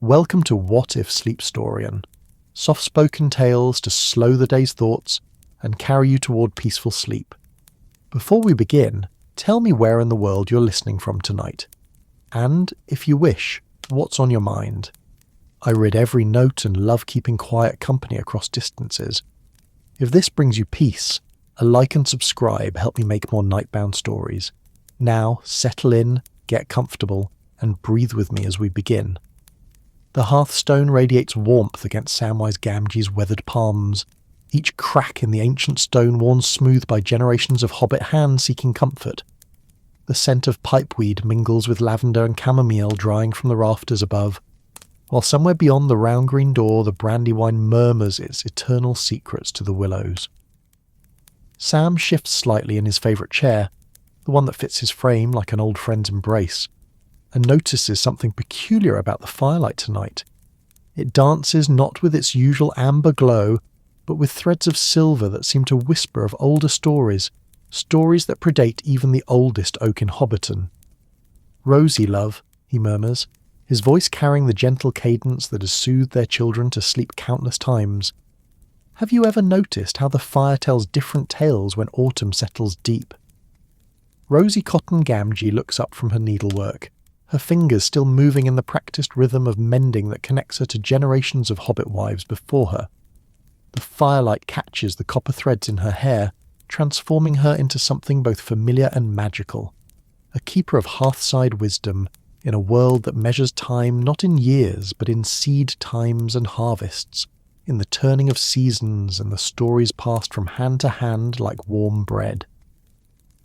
Welcome to What If Sleepstorian, soft-spoken tales to slow the day's thoughts and carry you toward peaceful sleep. Before we begin, tell me where in the world you're listening from tonight. And, if you wish, what's on your mind? I read every note and love keeping quiet company across distances. If this brings you peace, a like and subscribe help me make more nightbound stories. Now, settle in, get comfortable, and breathe with me as we begin. The hearthstone radiates warmth against Samwise Gamgee's weathered palms, each crack in the ancient stone worn smooth by generations of hobbit hands seeking comfort. The scent of pipeweed mingles with lavender and chamomile drying from the rafters above, while somewhere beyond the round green door the Brandywine murmurs its eternal secrets to the willows. Sam shifts slightly in his favourite chair, the one that fits his frame like an old friend's embrace, and notices something peculiar about the firelight tonight. It dances not with its usual amber glow, but with threads of silver that seem to whisper of older stories that predate even the oldest oak in Hobbiton. "Rosie, love," he murmurs, his voice carrying the gentle cadence that has soothed their children to sleep countless times. "Have you ever noticed how the fire tells different tales when autumn settles deep?" Rosie Cotton Gamgee looks up from her needlework, her fingers still moving in the practiced rhythm of mending that connects her to generations of hobbit wives before her. The firelight catches the copper threads in her hair, transforming her into something both familiar and magical, a keeper of Hearthside wisdom in a world that measures time not in years but in seed times and harvests, in the turning of seasons and the stories passed from hand to hand like warm bread.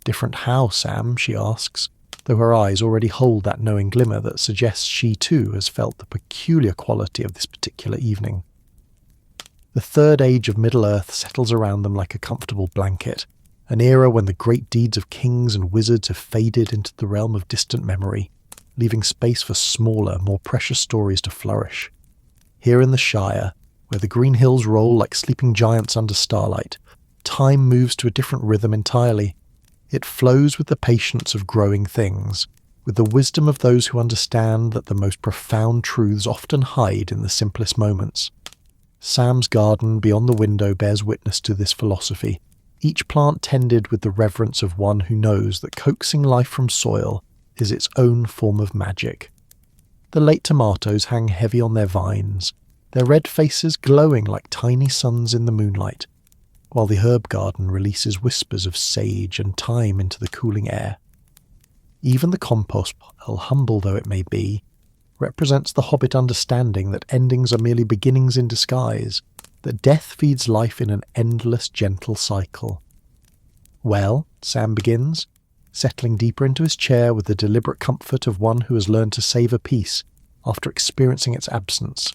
"Different how, Sam?" she asks, though her eyes already hold that knowing glimmer that suggests she too has felt the peculiar quality of this particular evening. The third age of Middle-earth settles around them like a comfortable blanket, an era when the great deeds of kings and wizards have faded into the realm of distant memory, leaving space for smaller, more precious stories to flourish. Here in the Shire, where the green hills roll like sleeping giants under starlight, time moves to a different rhythm entirely. It flows with the patience of growing things, with the wisdom of those who understand that the most profound truths often hide in the simplest moments. Sam's garden beyond the window bears witness to this philosophy, each plant tended with the reverence of one who knows that coaxing life from soil is its own form of magic. The late tomatoes hang heavy on their vines, their red faces glowing like tiny suns in the moonlight, while the herb garden releases whispers of sage and thyme into the cooling air. Even the compost pile, humble though it may be, represents the hobbit understanding that endings are merely beginnings in disguise, that death feeds life in an endless gentle cycle. "Well," Sam begins, settling deeper into his chair with the deliberate comfort of one who has learned to savour peace after experiencing its absence.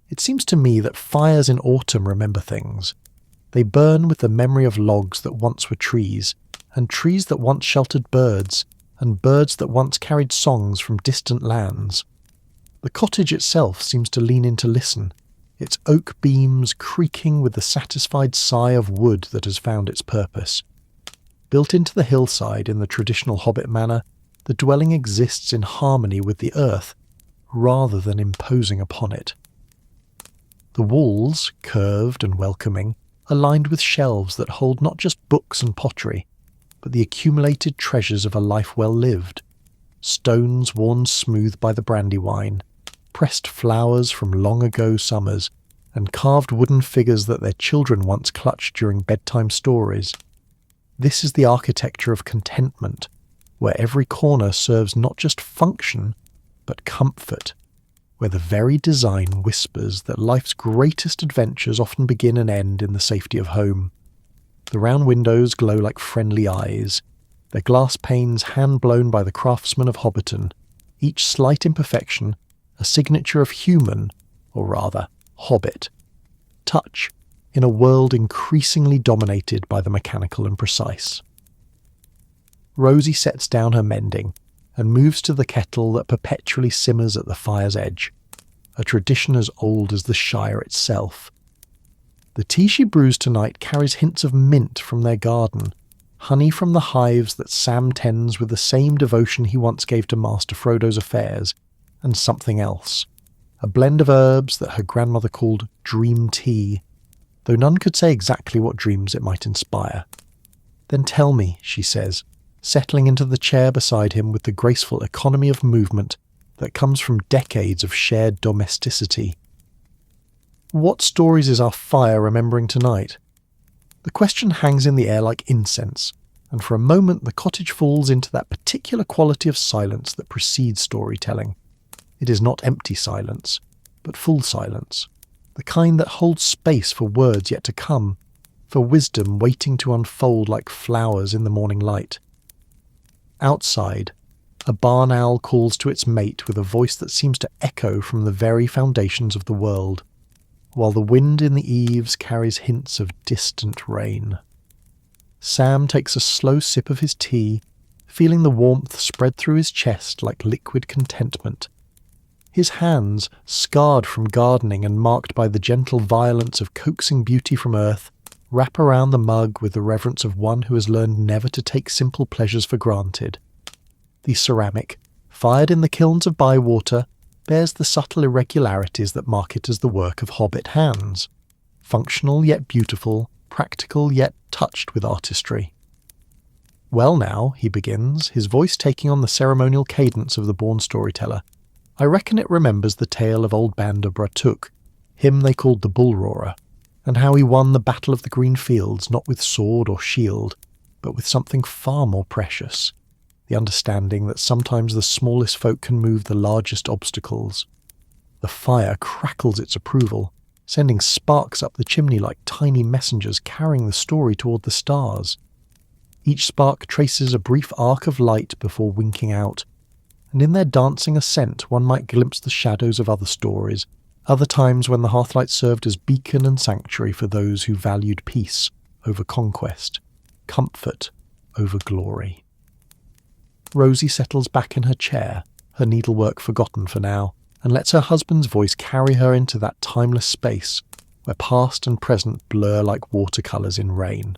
"It seems to me that fires in autumn remember things. They burn with the memory of logs that once were trees, and trees that once sheltered birds, and birds that once carried songs from distant lands. The cottage itself seems to lean in to listen, its oak beams creaking with the satisfied sigh of wood that has found its purpose. Built into the hillside in the traditional hobbit manner, the dwelling exists in harmony with the earth, rather than imposing upon it. The walls, curved and welcoming, are lined with shelves that hold not just books and pottery, but the accumulated treasures of a life well lived. Stones worn smooth by the Brandywine, pressed flowers from long ago summers, and carved wooden figures that their children once clutched during bedtime stories. This is the architecture of contentment, where every corner serves not just function, but comfort, where the very design whispers that life's greatest adventures often begin and end in the safety of home. The round windows glow like friendly eyes, their glass panes hand-blown by the craftsmen of Hobbiton, each slight imperfection a signature of human, or rather, hobbit, touch in a world increasingly dominated by the mechanical and precise. Rosie sets down her mending and moves to the kettle that perpetually simmers at the fire's edge, a tradition as old as the Shire itself. The tea she brews tonight carries hints of mint from their garden, honey from the hives that Sam tends with the same devotion he once gave to Master Frodo's affairs, and something else, a blend of herbs that her grandmother called dream tea, though none could say exactly what dreams it might inspire. "Then tell me," she says, settling into the chair beside him with the graceful economy of movement that comes from decades of shared domesticity. "What stories is our fire remembering tonight?" The question hangs in the air like incense, and for a moment the cottage falls into that particular quality of silence that precedes storytelling. It is not empty silence, but full silence, the kind that holds space for words yet to come, for wisdom waiting to unfold like flowers in the morning light. Outside, a barn owl calls to its mate with a voice that seems to echo from the very foundations of the world, while the wind in the eaves carries hints of distant rain. Sam takes a slow sip of his tea, feeling the warmth spread through his chest like liquid contentment. His hands, scarred from gardening and marked by the gentle violence of coaxing beauty from earth, wrap around the mug with the reverence of one who has learned never to take simple pleasures for granted. The ceramic, fired in the kilns of Bywater, bears the subtle irregularities that mark it as the work of hobbit hands. Functional yet beautiful, practical yet touched with artistry. "Well now," he begins, his voice taking on the ceremonial cadence of the born storyteller, "I reckon it remembers the tale of old Brandywine Took, him they called the Bullroarer, and how he won the Battle of the Green Fields not with sword or shield, but with something far more precious, the understanding that sometimes the smallest folk can move the largest obstacles." The fire crackles its approval, sending sparks up the chimney like tiny messengers carrying the story toward the stars. Each spark traces a brief arc of light before winking out, and in their dancing ascent one might glimpse the shadows of other stories, other times when the hearthlight served as beacon and sanctuary for those who valued peace over conquest, comfort over glory. Rosie settles back in her chair, her needlework forgotten for now, and lets her husband's voice carry her into that timeless space where past and present blur like watercolours in rain.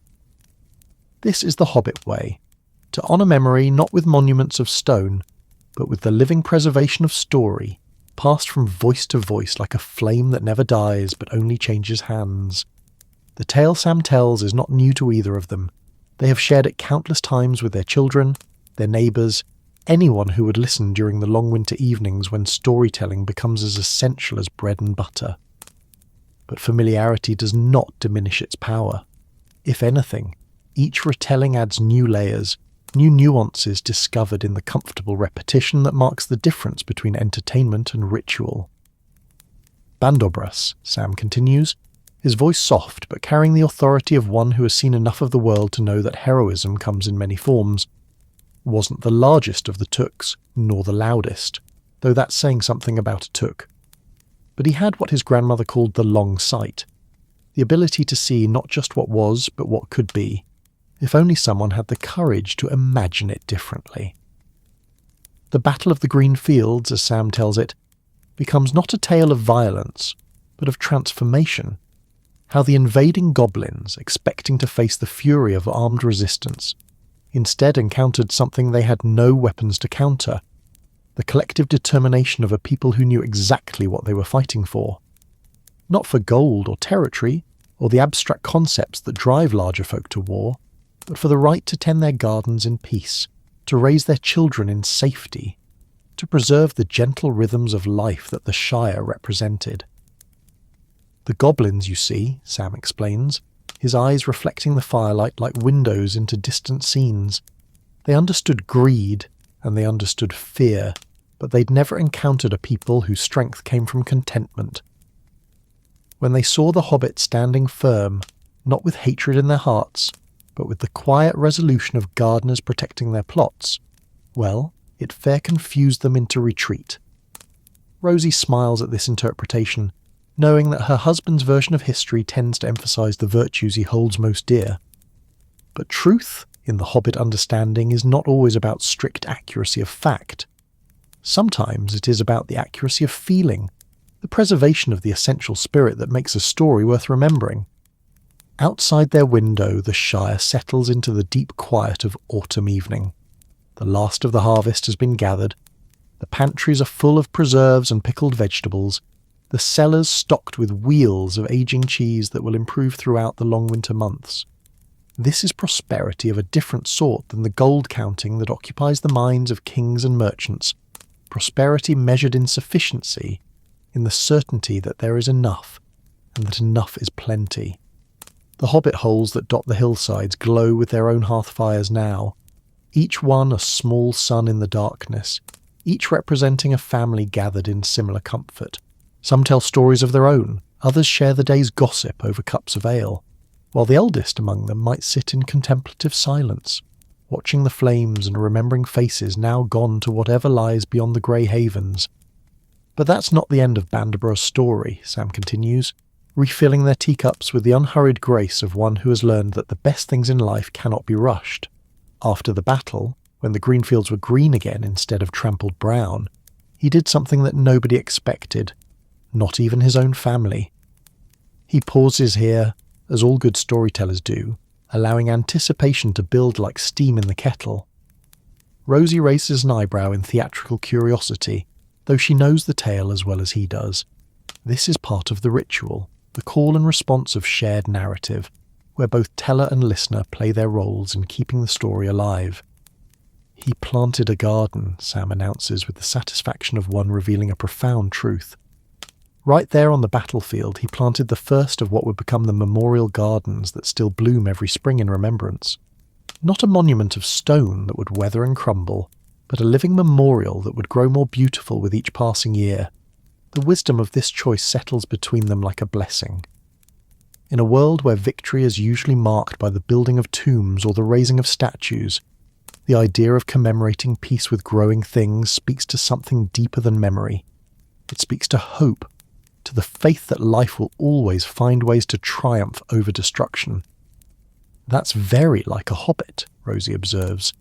This is the Hobbit way, to honour memory not with monuments of stone, but with the living preservation of story, passed from voice to voice like a flame that never dies but only changes hands. The tale Sam tells is not new to either of them. They have shared it countless times with their children, their neighbours, anyone who would listen during the long winter evenings when storytelling becomes as essential as bread and butter. But familiarity does not diminish its power. If anything, each retelling adds new layers, new nuances discovered in the comfortable repetition that marks the difference between entertainment and ritual. "Bandobras," Sam continues, his voice soft but carrying the authority of one who has seen enough of the world to know that heroism comes in many forms, wasn't the largest of the Tooks, nor the loudest, though that's saying something about a Took. But he had what his grandmother called the long sight, the ability to see not just what was, but what could be, if only someone had the courage to imagine it differently. The Battle of the Green Fields, as Sam tells it, becomes not a tale of violence, but of transformation, how the invading goblins, expecting to face the fury of armed resistance, instead encountered something they had no weapons to counter, the collective determination of a people who knew exactly what they were fighting for. Not for gold or territory, or the abstract concepts that drive larger folk to war, but for the right to tend their gardens in peace, to raise their children in safety, to preserve the gentle rhythms of life that the Shire represented. The goblins, you see, Sam explains, his eyes reflecting the firelight like windows into distant scenes. They understood greed, and they understood fear, but they'd never encountered a people whose strength came from contentment. When they saw the hobbits standing firm, not with hatred in their hearts, but with the quiet resolution of gardeners protecting their plots, well, it fair confused them into retreat. Rosie smiles at this interpretation, knowing that her husband's version of history tends to emphasise the virtues he holds most dear. But truth, in the Hobbit understanding, is not always about strict accuracy of fact. Sometimes it is about the accuracy of feeling, the preservation of the essential spirit that makes a story worth remembering. Outside their window, the Shire settles into the deep quiet of autumn evening. The last of the harvest has been gathered. The pantries are full of preserves and pickled vegetables, the cellars stocked with wheels of aging cheese that will improve throughout the long winter months. This is prosperity of a different sort than the gold counting that occupies the minds of kings and merchants, prosperity measured in sufficiency, in the certainty that there is enough, and that enough is plenty. The hobbit holes that dot the hillsides glow with their own hearth fires now, each one a small sun in the darkness, each representing a family gathered in similar comfort. Some tell stories of their own, others share the day's gossip over cups of ale, while the eldest among them might sit in contemplative silence, watching the flames and remembering faces now gone to whatever lies beyond the grey havens. But that's not the end of Bandorborough's story, Sam continues, refilling their teacups with the unhurried grace of one who has learned that the best things in life cannot be rushed. After the battle, when the green fields were green again instead of trampled brown, he did something that nobody expected, not even his own family. He pauses here, as all good storytellers do, allowing anticipation to build like steam in the kettle. Rosie raises an eyebrow in theatrical curiosity, though she knows the tale as well as he does. This is part of the ritual, the call and response of shared narrative, where both teller and listener play their roles in keeping the story alive. He planted a garden, Sam announces with the satisfaction of one revealing a profound truth. Right there on the battlefield, he planted the first of what would become the memorial gardens that still bloom every spring in remembrance. Not a monument of stone that would weather and crumble, but a living memorial that would grow more beautiful with each passing year. The wisdom of this choice settles between them like a blessing. In a world where victory is usually marked by the building of tombs or the raising of statues, the idea of commemorating peace with growing things speaks to something deeper than memory. It speaks to hope, to the faith that life will always find ways to triumph over destruction. That's very like a hobbit, Rosie observes,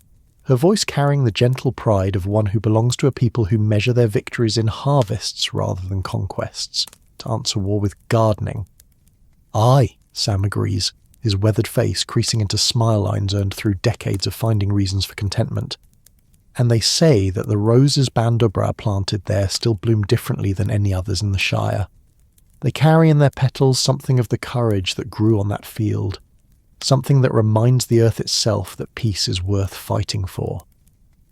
her voice carrying the gentle pride of one who belongs to a people who measure their victories in harvests rather than conquests, to answer war with gardening. Aye, Sam agrees, his weathered face creasing into smile lines earned through decades of finding reasons for contentment. And they say that the roses Bandorbough planted there still bloom differently than any others in the Shire. They carry in their petals something of the courage that grew on that field, something that reminds the earth itself that peace is worth fighting for.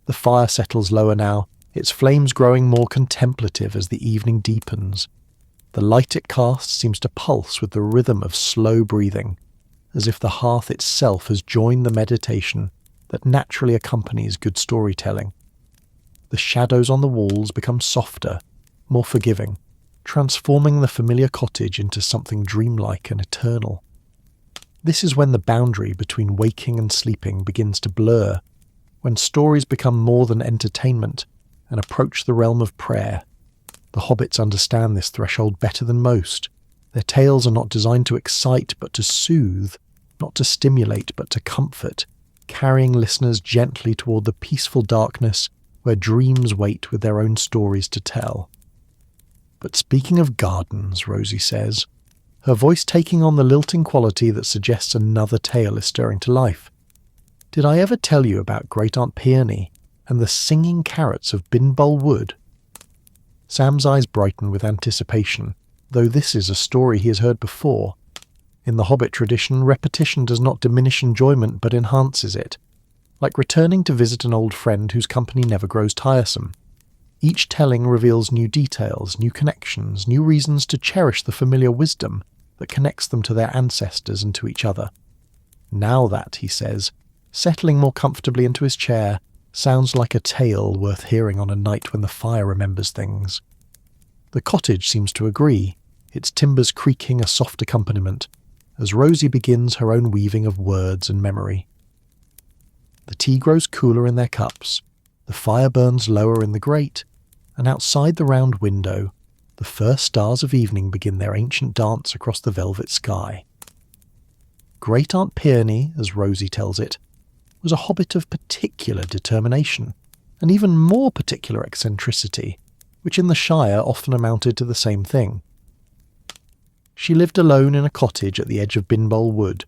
The fire settles lower now, its flames growing more contemplative as the evening deepens. The light it casts seems to pulse with the rhythm of slow breathing, as if the hearth itself has joined the meditation that naturally accompanies good storytelling. The shadows on the walls become softer, more forgiving, transforming the familiar cottage into something dreamlike and eternal. This is when the boundary between waking and sleeping begins to blur, when stories become more than entertainment and approach the realm of prayer. The hobbits understand this threshold better than most. Their tales are not designed to excite but to soothe, not to stimulate but to comfort, carrying listeners gently toward the peaceful darkness where dreams wait with their own stories to tell. But speaking of gardens, Rosie says, her voice taking on the lilting quality that suggests another tale is stirring to life. Did I ever tell you about Great Aunt Peie and the singing carrots of Binbol Wood? Sam's eyes brighten with anticipation, though this is a story he has heard before. In the Hobbit tradition, repetition does not diminish enjoyment but enhances it, like returning to visit an old friend whose company never grows tiresome. Each telling reveals new details, new connections, new reasons to cherish the familiar wisdom that connects them to their ancestors and to each other. Now that, he says, settling more comfortably into his chair, sounds like a tale worth hearing on a night when the fire remembers things. The cottage seems to agree, its timbers creaking a soft accompaniment, as Rosie begins her own weaving of words and memory. The tea grows cooler in their cups, the fire burns lower in the grate, and outside the round window, the first stars of evening begin their ancient dance across the velvet sky. Great Aunt Peie, as Rosie tells it, was a hobbit of particular determination, and even more particular eccentricity, which in the Shire often amounted to the same thing. She lived alone in a cottage at the edge of Binbol Wood,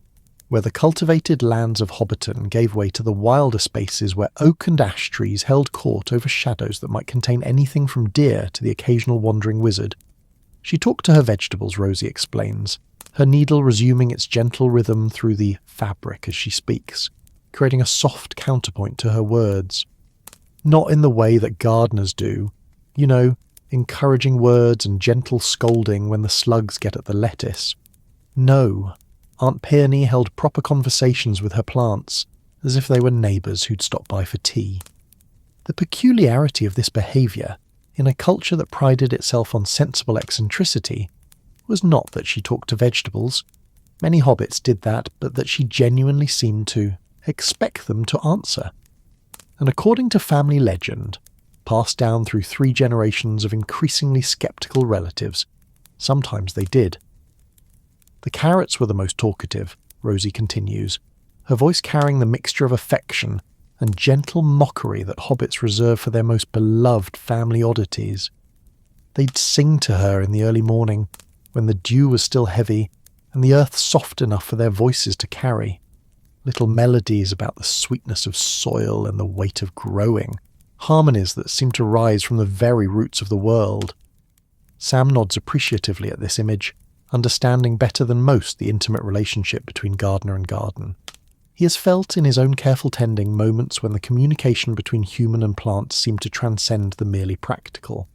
where the cultivated lands of Hobbiton gave way to the wilder spaces where oak and ash trees held court over shadows that might contain anything from deer to the occasional wandering wizard. She talked to her vegetables, Rosie explains, her needle resuming its gentle rhythm through the fabric as she speaks, creating a soft counterpoint to her words. Not in the way that gardeners do, encouraging words and gentle scolding when the slugs get at the lettuce. No, Aunt Peie held proper conversations with her plants, as if they were neighbours who'd stop by for tea. The peculiarity of this behaviour, in a culture that prided itself on sensible eccentricity, was not that she talked to vegetables. Many hobbits did that, but that she genuinely seemed to expect them to answer. And according to family legend, passed down through 3 generations of increasingly sceptical relatives, sometimes they did. The carrots were the most talkative, Rosie continues, her voice carrying the mixture of affection and gentle mockery that hobbits reserve for their most beloved family oddities. They'd sing to her in the early morning, when the dew was still heavy and the earth soft enough for their voices to carry. Little melodies about the sweetness of soil and the weight of growing, harmonies that seemed to rise from the very roots of the world. Sam nods appreciatively at this image, understanding better than most the intimate relationship between gardener and garden. He has felt in his own careful tending moments when the communication between human and plant seemed to transcend the merely practical.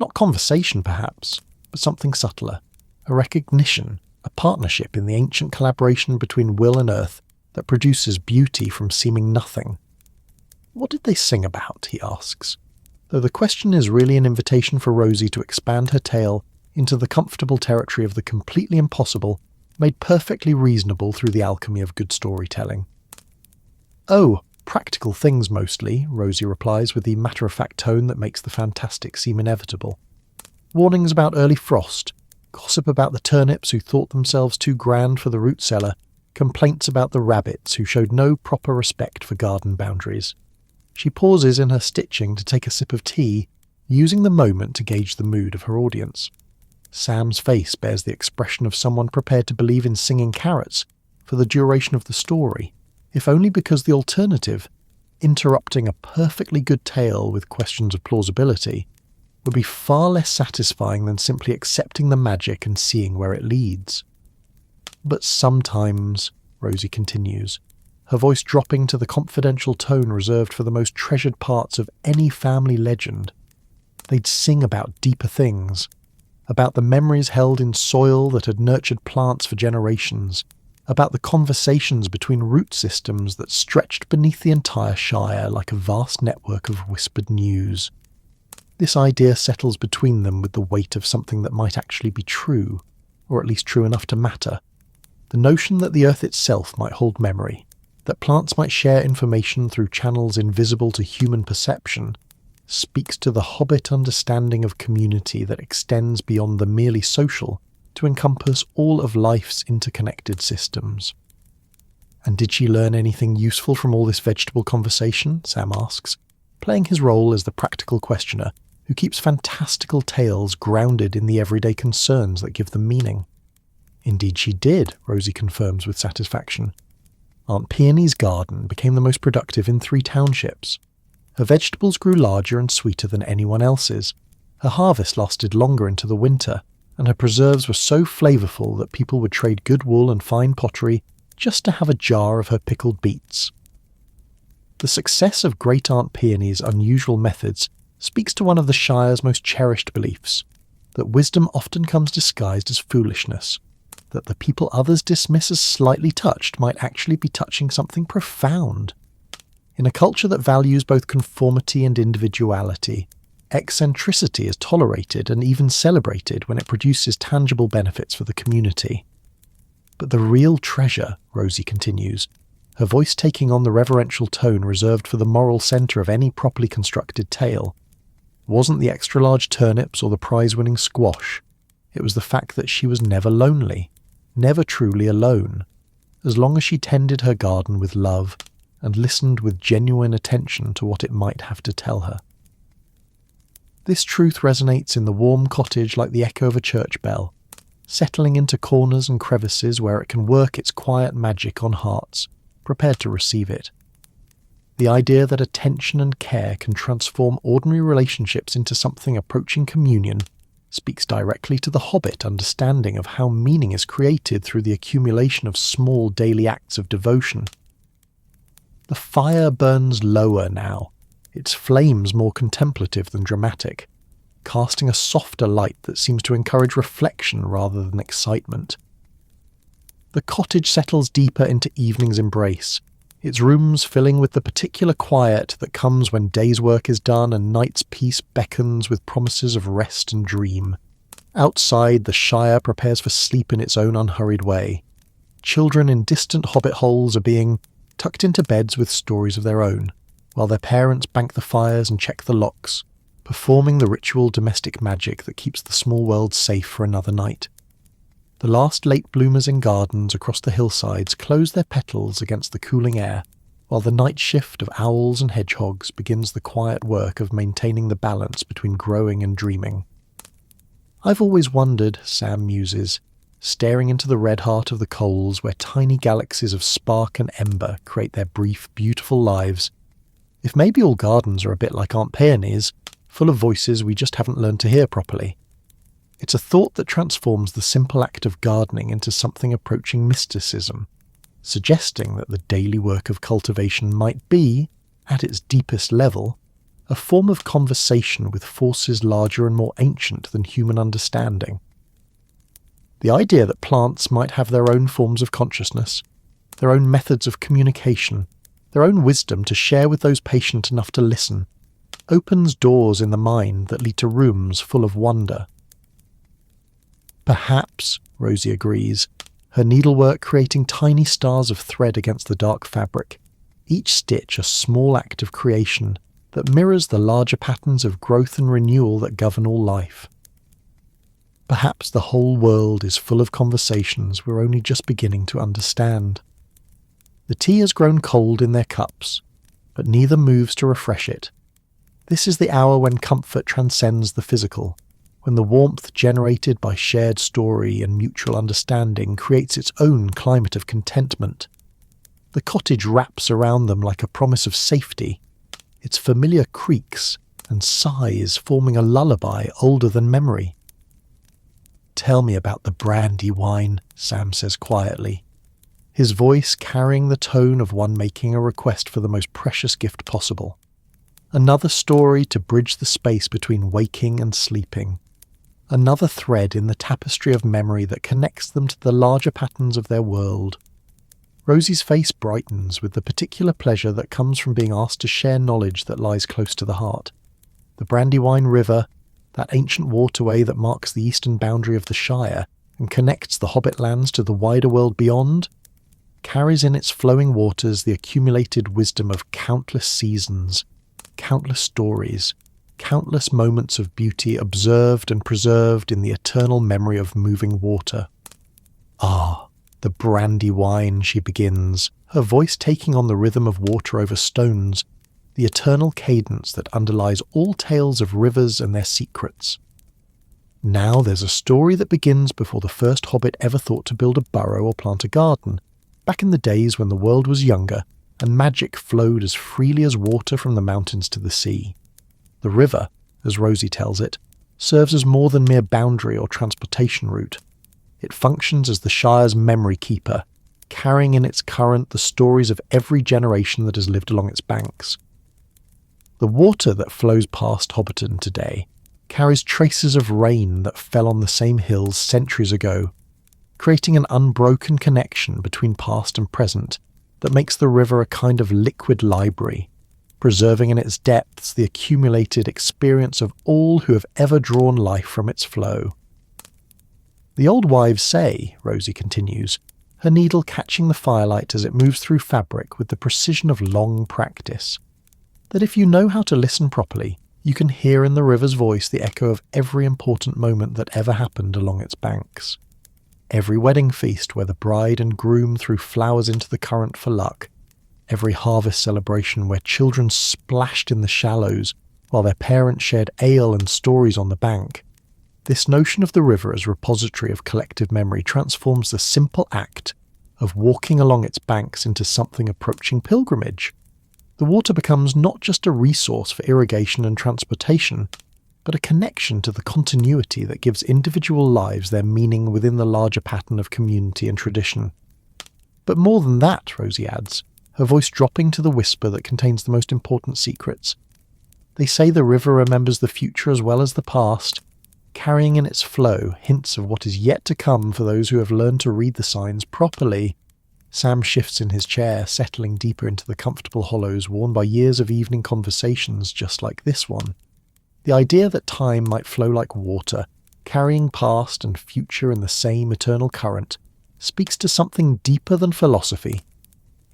Not conversation, perhaps, but something subtler, a recognition, a partnership in the ancient collaboration between will and earth that produces beauty from seeming nothing. What did they sing about, he asks, though the question is really an invitation for Rosie to expand her tale into the comfortable territory of the completely impossible, made perfectly reasonable through the alchemy of good storytelling. Oh, practical things mostly, Rosie replies with the matter-of-fact tone that makes the fantastic seem inevitable. Warnings about early frost, gossip about the turnips who thought themselves too grand for the root cellar, complaints about the rabbits who showed no proper respect for garden boundaries. She pauses in her stitching to take a sip of tea, using the moment to gauge the mood of her audience. Sam's face bears the expression of someone prepared to believe in singing carrots for the duration of the story, if only because the alternative, interrupting a perfectly good tale with questions of plausibility, would be far less satisfying than simply accepting the magic and seeing where it leads. But sometimes, Rosie continues, her voice dropping to the confidential tone reserved for the most treasured parts of any family legend, they'd sing about deeper things, about the memories held in soil that had nurtured plants for generations, about the conversations between root systems that stretched beneath the entire Shire like a vast network of whispered news. This idea settles between them with the weight of something that might actually be true, or at least true enough to matter. The notion that the earth itself might hold memory, that plants might share information through channels invisible to human perception, speaks to the hobbit understanding of community that extends beyond the merely social to encompass all of life's interconnected systems. And did she learn anything useful from all this vegetable conversation? Sam asks, playing his role as the practical questioner who keeps fantastical tales grounded in the everyday concerns that give them meaning. Indeed she did, Rosie confirms with satisfaction. Aunt Peie's garden became the most productive in 3 townships. Her vegetables grew larger and sweeter than anyone else's. Her harvest lasted longer into the winter, and her preserves were so flavourful that people would trade good wool and fine pottery just to have a jar of her pickled beets. The success of Great Aunt Peie's unusual methods speaks to one of the Shire's most cherished beliefs, that wisdom often comes disguised as foolishness, that the people others dismiss as slightly touched might actually be touching something profound. In a culture that values both conformity and individuality, eccentricity is tolerated and even celebrated when it produces tangible benefits for the community. But the real treasure, Rosie continues, her voice taking on the reverential tone reserved for the moral centre of any properly constructed tale, wasn't the extra-large turnips or the prize-winning squash. It was the fact that she was never lonely, never truly alone, as long as she tended her garden with love and listened with genuine attention to what it might have to tell her. This truth resonates in the warm cottage like the echo of a church bell, settling into corners and crevices where it can work its quiet magic on hearts, prepared to receive it. The idea that attention and care can transform ordinary relationships into something approaching communion speaks directly to the hobbit understanding of how meaning is created through the accumulation of small daily acts of devotion. The fire burns lower now, its flames more contemplative than dramatic, casting a softer light that seems to encourage reflection rather than excitement. The cottage settles deeper into evening's embrace, its rooms filling with the particular quiet that comes when day's work is done and night's peace beckons with promises of rest and dream. Outside, the Shire prepares for sleep in its own unhurried way. Children in distant hobbit holes are being tucked into beds with stories of their own, while their parents bank the fires and check the locks, performing the ritual domestic magic that keeps the small world safe for another night. The last late bloomers in gardens across the hillsides close their petals against the cooling air, while the night shift of owls and hedgehogs begins the quiet work of maintaining the balance between growing and dreaming. I've always wondered, Sam muses, staring into the red heart of the coals where tiny galaxies of spark and ember create their brief, beautiful lives, if maybe all gardens are a bit like Aunt Peie's, full of voices we just haven't learned to hear properly. It's a thought that transforms the simple act of gardening into something approaching mysticism, suggesting that the daily work of cultivation might be, at its deepest level, a form of conversation with forces larger and more ancient than human understanding. The idea that plants might have their own forms of consciousness, their own methods of communication, their own wisdom to share with those patient enough to listen, opens doors in the mind that lead to rooms full of wonder. Perhaps, Rosie agrees, her needlework creating tiny stars of thread against the dark fabric, each stitch a small act of creation that mirrors the larger patterns of growth and renewal that govern all life. Perhaps the whole world is full of conversations we're only just beginning to understand. The tea has grown cold in their cups, but neither moves to refresh it. This is the hour when comfort transcends the physical, when the warmth generated by shared story and mutual understanding creates its own climate of contentment. The cottage wraps around them like a promise of safety, its familiar creaks and sighs forming a lullaby older than memory. "Tell me about the Brandywine," Sam says quietly, his voice carrying the tone of one making a request for the most precious gift possible. Another story to bridge the space between waking and sleeping. Another thread in the tapestry of memory that connects them to the larger patterns of their world. Rosie's face brightens with the particular pleasure that comes from being asked to share knowledge that lies close to the heart. The Brandywine River, that ancient waterway that marks the eastern boundary of the Shire and connects the Hobbit lands to the wider world beyond, carries in its flowing waters the accumulated wisdom of countless seasons, countless stories, countless moments of beauty observed and preserved in the eternal memory of moving water. "Ah, the Brandywine," she begins, her voice taking on the rhythm of water over stones, the eternal cadence that underlies all tales of rivers and their secrets. Now there's a story that begins before the first hobbit ever thought to build a burrow or plant a garden, back in the days when the world was younger and magic flowed as freely as water from the mountains to the sea. The river, as Rosie tells it, serves as more than mere boundary or transportation route. It functions as the Shire's memory keeper, carrying in its current the stories of every generation that has lived along its banks. The water that flows past Hobbiton today carries traces of rain that fell on the same hills centuries ago, creating an unbroken connection between past and present that makes the river a kind of liquid library, preserving in its depths the accumulated experience of all who have ever drawn life from its flow. The old wives say, Rosie continues, her needle catching the firelight as it moves through fabric with the precision of long practice, that if you know how to listen properly, you can hear in the river's voice the echo of every important moment that ever happened along its banks. Every wedding feast where the bride and groom threw flowers into the current for luck, every harvest celebration where children splashed in the shallows while their parents shared ale and stories on the bank. This notion of the river as repository of collective memory transforms the simple act of walking along its banks into something approaching pilgrimage. The water becomes not just a resource for irrigation and transportation, but a connection to the continuity that gives individual lives their meaning within the larger pattern of community and tradition. But more than that, Rosie adds, her voice dropping to the whisper that contains the most important secrets. They say the river remembers the future as well as the past, carrying in its flow hints of what is yet to come for those who have learned to read the signs properly. Sam shifts in his chair, settling deeper into the comfortable hollows worn by years of evening conversations just like this one. The idea that time might flow like water, carrying past and future in the same eternal current, speaks to something deeper than philosophy.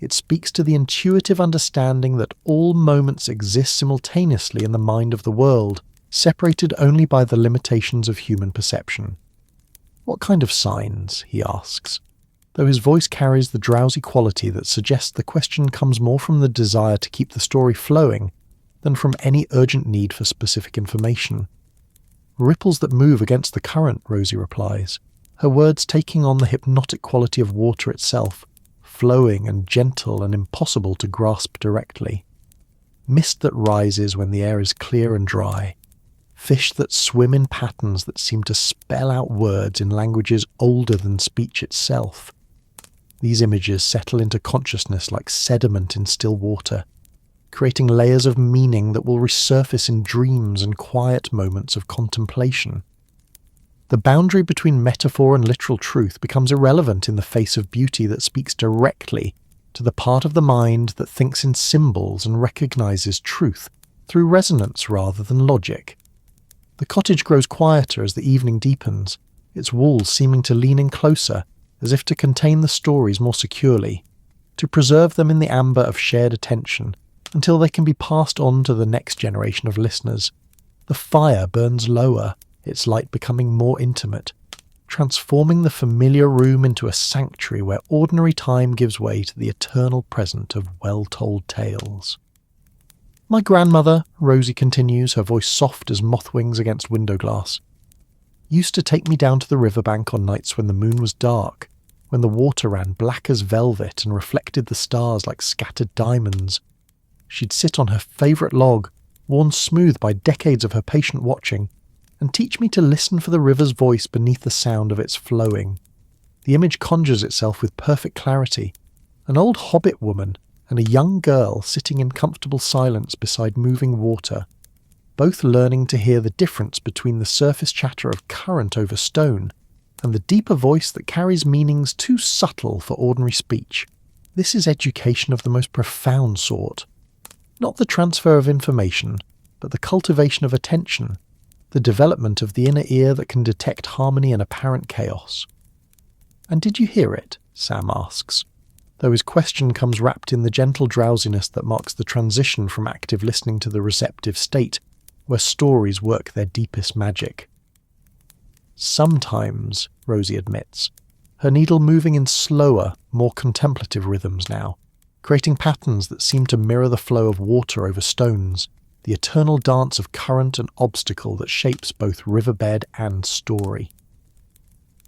It speaks to the intuitive understanding that all moments exist simultaneously in the mind of the world, separated only by the limitations of human perception. What kind of signs? He asks, though his voice carries the drowsy quality that suggests the question comes more from the desire to keep the story flowing than from any urgent need for specific information. Ripples that move against the current, Rosie replies, her words taking on the hypnotic quality of water itself, flowing and gentle and impossible to grasp directly. Mist that rises when the air is clear and dry. Fish that swim in patterns that seem to spell out words in languages older than speech itself. These images settle into consciousness like sediment in still water, creating layers of meaning that will resurface in dreams and quiet moments of contemplation. The boundary between metaphor and literal truth becomes irrelevant in the face of beauty that speaks directly to the part of the mind that thinks in symbols and recognizes truth through resonance rather than logic. The cottage grows quieter as the evening deepens, its walls seeming to lean in closer, as if to contain the stories more securely, to preserve them in the amber of shared attention until they can be passed on to the next generation of listeners. The fire burns lower, its light becoming more intimate, transforming the familiar room into a sanctuary where ordinary time gives way to the eternal present of well-told tales. My grandmother, Rosie continues, her voice soft as moth wings against window glass, used to take me down to the riverbank on nights when the moon was dark, when the water ran black as velvet and reflected the stars like scattered diamonds. She'd sit on her favourite log, worn smooth by decades of her patient watching, and teach me to listen for the river's voice beneath the sound of its flowing. The image conjures itself with perfect clarity. An old hobbit woman and a young girl sitting in comfortable silence beside moving water, both learning to hear the difference between the surface chatter of current over stone and the deeper voice that carries meanings too subtle for ordinary speech. This is education of the most profound sort. Not the transfer of information, but the cultivation of attention, the development of the inner ear that can detect harmony in apparent chaos. And did you hear it? Sam asks, though his question comes wrapped in the gentle drowsiness that marks the transition from active listening to the receptive state, where stories work their deepest magic. Sometimes, Rosie admits, her needle moving in slower, more contemplative rhythms now, creating patterns that seem to mirror the flow of water over stones, the eternal dance of current and obstacle that shapes both riverbed and story.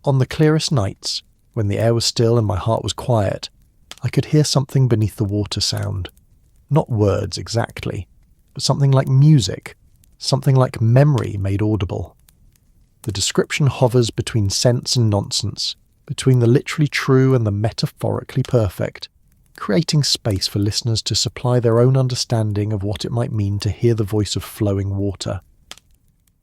On the clearest nights, when the air was still and my heart was quiet, I could hear something beneath the water sound. Not words exactly, but something like music, something like memory made audible. The description hovers between sense and nonsense, between the literally true and the metaphorically perfect, creating space for listeners to supply their own understanding of what it might mean to hear the voice of flowing water.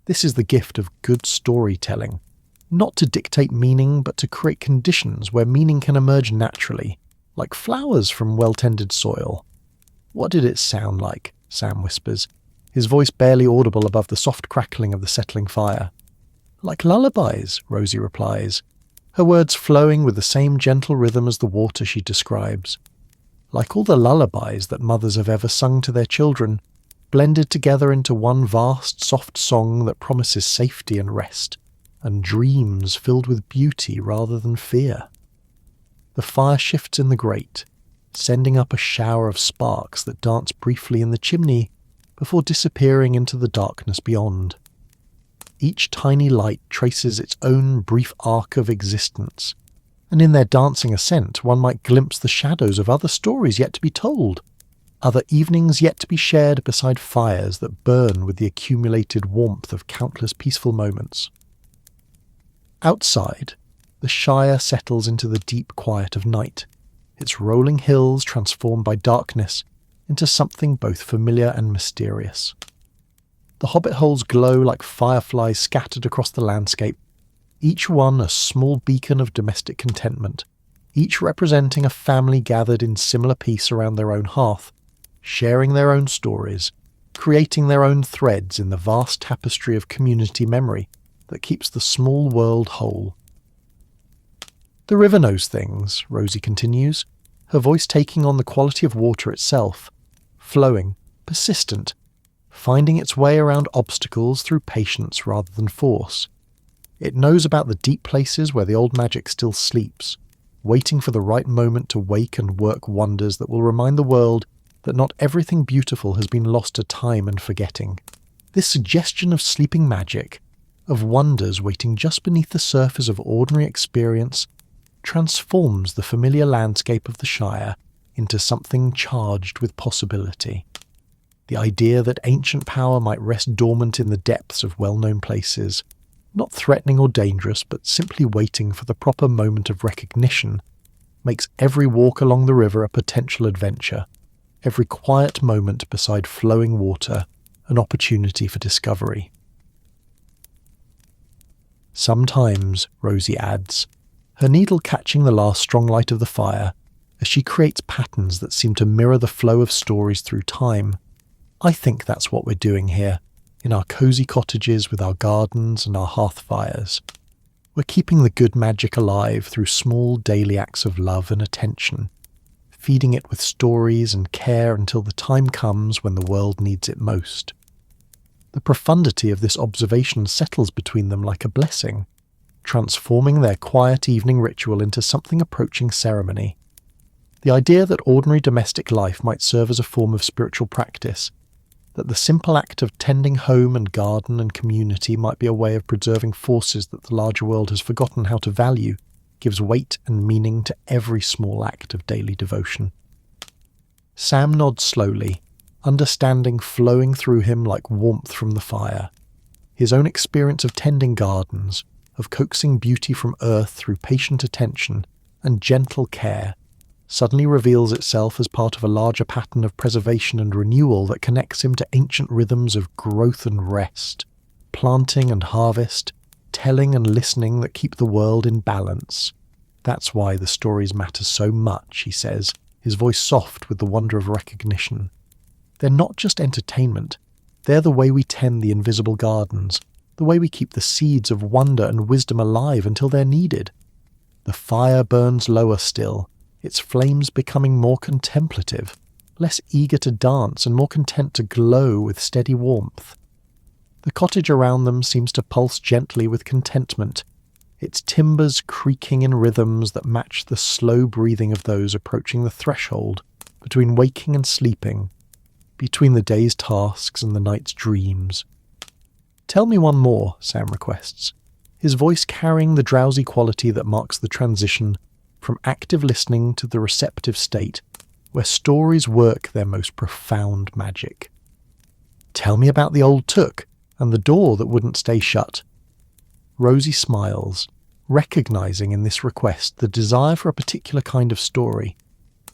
This is the gift of good storytelling, not to dictate meaning but to create conditions where meaning can emerge naturally, like flowers from well-tended soil. What did it sound like? Sam whispers, his voice barely audible above the soft crackling of the settling fire. Like lullabies, Rosie replies, her words flowing with the same gentle rhythm as the water she describes. Like all the lullabies that mothers have ever sung to their children, blended together into one vast, soft song that promises safety and rest, and dreams filled with beauty rather than fear. The fire shifts in the grate, sending up a shower of sparks that dance briefly in the chimney before disappearing into the darkness beyond. Each tiny light traces its own brief arc of existence, and in their dancing ascent one might glimpse the shadows of other stories yet to be told. other evenings yet to be shared beside fires that burn with the accumulated warmth of countless peaceful moments. Outside, the Shire settles into the deep quiet of night, its rolling hills transformed by darkness into something both familiar and mysterious. The hobbit holes glow like fireflies scattered across the landscape, each one a small beacon of domestic contentment, each representing a family gathered in similar peace around their own hearth, sharing their own stories, creating their own threads in the vast tapestry of community memory that keeps the small world whole. The river knows things, Rosie continues, her voice taking on the quality of water itself, flowing, persistent, finding its way around obstacles through patience rather than force. It knows about the deep places where the old magic still sleeps, waiting for the right moment to wake and work wonders that will remind the world that not everything beautiful has been lost to time and forgetting. This suggestion of sleeping magic, of wonders waiting just beneath the surface of ordinary experience, transforms the familiar landscape of the Shire into something charged with possibility. The idea that ancient power might rest dormant in the depths of well-known places, not threatening or dangerous, but simply waiting for the proper moment of recognition, makes every walk along the river a potential adventure, every quiet moment beside flowing water an opportunity for discovery. Sometimes, Rosie adds, her needle catching the last strong light of the fire, as she creates patterns that seem to mirror the flow of stories through time. I think that's what we're doing here, in our cosy cottages with our gardens and our hearth fires. We're keeping the good magic alive through small daily acts of love and attention, feeding it with stories and care until the time comes when the world needs it most. The profundity of this observation settles between them like a blessing, transforming their quiet evening ritual into something approaching ceremony. The idea that ordinary domestic life might serve as a form of spiritual practice, that the simple act of tending home and garden and community might be a way of preserving forces that the larger world has forgotten how to value, gives weight and meaning to every small act of daily devotion. Sam nods slowly, understanding flowing through him like warmth from the fire. His own experience of tending gardens, of coaxing beauty from earth through patient attention and gentle care, suddenly reveals itself as part of a larger pattern of preservation and renewal that connects him to ancient rhythms of growth and rest, planting and harvest, telling and listening that keep the world in balance. That's why the stories matter so much, he says, his voice soft with the wonder of recognition. They're not just entertainment, they're the way we tend the invisible gardens, the way we keep the seeds of wonder and wisdom alive until they're needed. The fire burns lower still, its flames becoming more contemplative, less eager to dance and more content to glow with steady warmth. The cottage around them seems to pulse gently with contentment, its timbers creaking in rhythms that match the slow breathing of those approaching the threshold between waking and sleeping, between the day's tasks and the night's dreams. "Tell me one more," Sam requests, his voice carrying the drowsy quality that marks the transition from active listening to the receptive state, where stories work their most profound magic. "Tell me about the old Took, and the door that wouldn't stay shut." Rosie smiles, recognizing in this request the desire for a particular kind of story,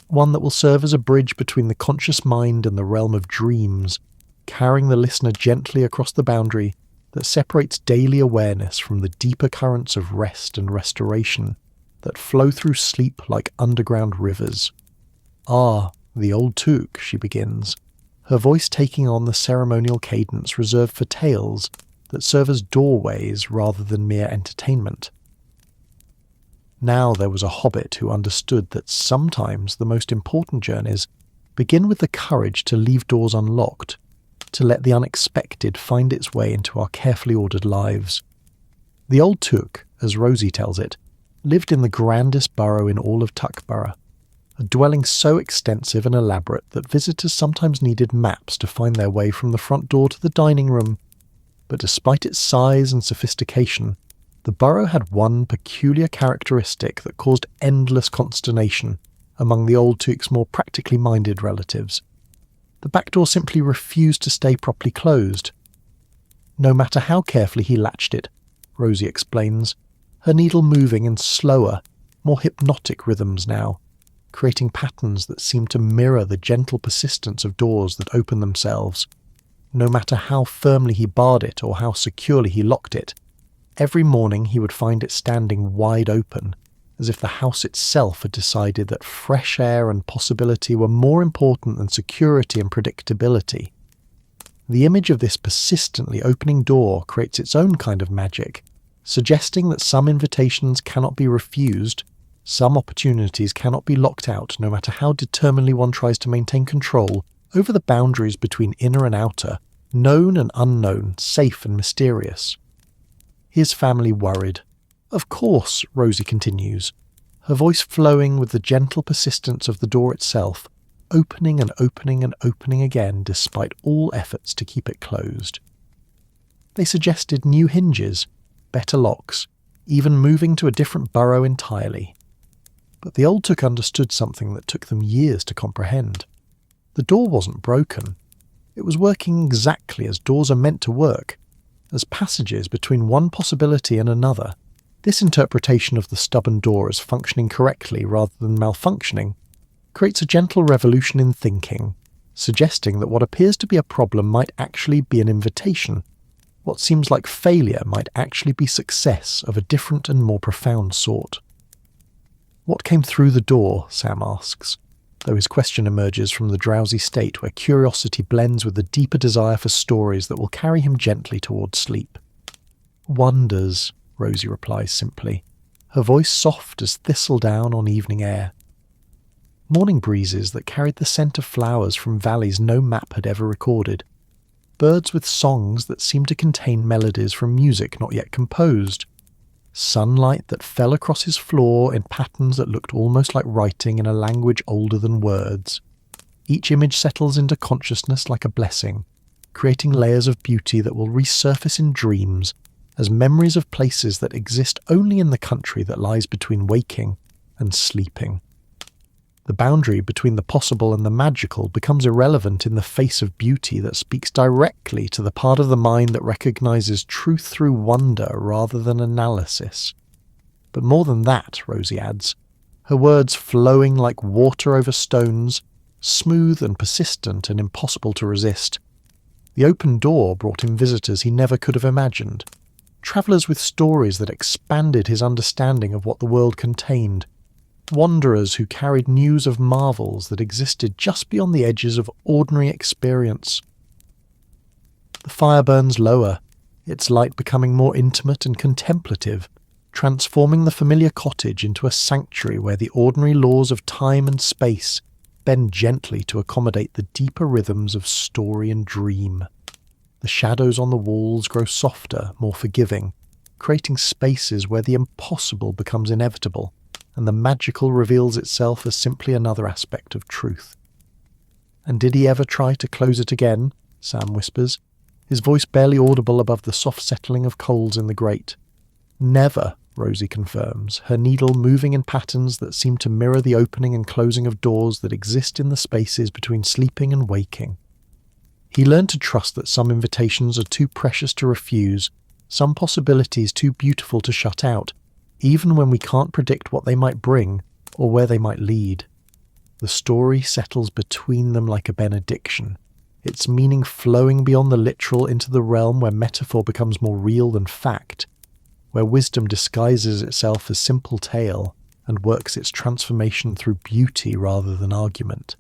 one that will serve as a bridge between the conscious mind and the realm of dreams, carrying the listener gently across the boundary that separates daily awareness from the deeper currents of rest and restoration that flow through sleep like underground rivers. "Ah, the old Took," she begins, her voice taking on the ceremonial cadence reserved for tales that serve as doorways rather than mere entertainment. Now there was a hobbit who understood that sometimes the most important journeys begin with the courage to leave doors unlocked, to let the unexpected find its way into our carefully ordered lives. The old Took, as Rosie tells it, lived in the grandest burrow in all of Tuckborough, a dwelling so extensive and elaborate that visitors sometimes needed maps to find their way from the front door to the dining room. But despite its size and sophistication, the burrow had one peculiar characteristic that caused endless consternation among the old Took's more practically minded relatives. The back door simply refused to stay properly closed. No matter how carefully he latched it, Rosie explains, her needle moving in slower, more hypnotic rhythms now, creating patterns that seem to mirror the gentle persistence of doors that open themselves. No matter how firmly he barred it or how securely he locked it, every morning he would find it standing wide open, as if the house itself had decided that fresh air and possibility were more important than security and predictability. The image of this persistently opening door creates its own kind of magic, suggesting that some invitations cannot be refused, some opportunities cannot be locked out no matter how determinedly one tries to maintain control over the boundaries between inner and outer, known and unknown, safe and mysterious. His family worried. Of course, Rosie continues, her voice flowing with the gentle persistence of the door itself, opening and opening and opening again despite all efforts to keep it closed. They suggested new hinges, better locks, even moving to a different burrow entirely. But the old Took understood something that took them years to comprehend. The door wasn't broken. It was working exactly as doors are meant to work, as passages between one possibility and another. This interpretation of the stubborn door as functioning correctly rather than malfunctioning creates a gentle revolution in thinking, suggesting that what appears to be a problem might actually be an invitation. What seems like failure might actually be success of a different and more profound sort. What came through the door, Sam asks, though his question emerges from the drowsy state where curiosity blends with the deeper desire for stories that will carry him gently towards sleep. Wonders, Rosie replies simply, her voice soft as thistledown on evening air. Morning breezes that carried the scent of flowers from valleys no map had ever recorded. Birds with songs that seemed to contain melodies from music not yet composed. Sunlight that fell across his floor in patterns that looked almost like writing in a language older than words. Each image settles into consciousness like a blessing, creating layers of beauty that will resurface in dreams as memories of places that exist only in the country that lies between waking and sleeping. The boundary between the possible and the magical becomes irrelevant in the face of beauty that speaks directly to the part of the mind that recognizes truth through wonder rather than analysis. But more than that, Rosie adds, her words flowing like water over stones, smooth and persistent and impossible to resist. The open door brought him visitors he never could have imagined, travellers with stories that expanded his understanding of what the world contained, wanderers who carried news of marvels that existed just beyond the edges of ordinary experience. The fire burns lower, its light becoming more intimate and contemplative, transforming the familiar cottage into a sanctuary where the ordinary laws of time and space bend gently to accommodate the deeper rhythms of story and dream. The shadows on the walls grow softer, more forgiving, creating spaces where the impossible becomes inevitable, and the magical reveals itself as simply another aspect of truth. And did he ever try to close it again? Sam whispers, his voice barely audible above the soft settling of coals in the grate. Never, Rosie confirms, her needle moving in patterns that seem to mirror the opening and closing of doors that exist in the spaces between sleeping and waking. He learned to trust that some invitations are too precious to refuse, some possibilities too beautiful to shut out, even when we can't predict what they might bring or where they might lead. The story settles between them like a benediction, its meaning flowing beyond the literal into the realm where metaphor becomes more real than fact, where wisdom disguises itself as simple tale and works its transformation through beauty rather than argument.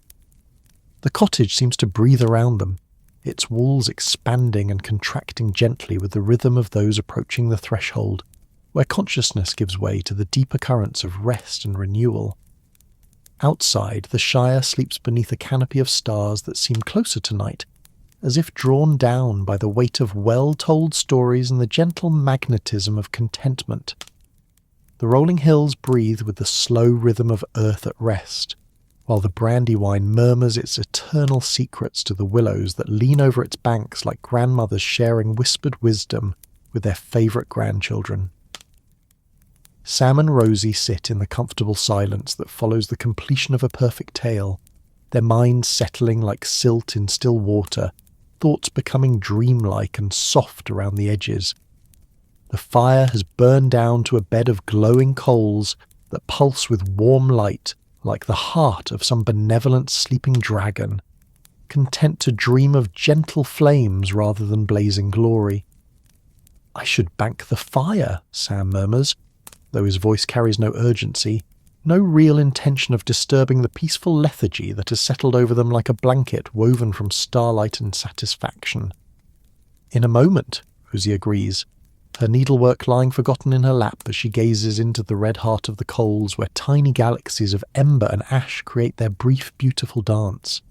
The cottage seems to breathe around them, its walls expanding and contracting gently with the rhythm of those approaching the threshold, where consciousness gives way to the deeper currents of rest and renewal. Outside, the Shire sleeps beneath a canopy of stars that seem closer tonight, as if drawn down by the weight of well-told stories and the gentle magnetism of contentment. The rolling hills breathe with the slow rhythm of earth at rest, while the Brandywine murmurs its eternal secrets to the willows that lean over its banks like grandmothers sharing whispered wisdom with their favourite grandchildren. Sam and Rosie sit in the comfortable silence that follows the completion of a perfect tale, their minds settling like silt in still water, thoughts becoming dreamlike and soft around the edges. The fire has burned down to a bed of glowing coals that pulse with warm light like the heart of some benevolent sleeping dragon, content to dream of gentle flames rather than blazing glory. "I should bank the fire," Sam murmurs, though his voice carries no urgency, no real intention of disturbing the peaceful lethargy that has settled over them like a blanket woven from starlight and satisfaction. "In a moment," Rosie agrees, her needlework lying forgotten in her lap as she gazes into the red heart of the coals where tiny galaxies of ember and ash create their brief, beautiful dance.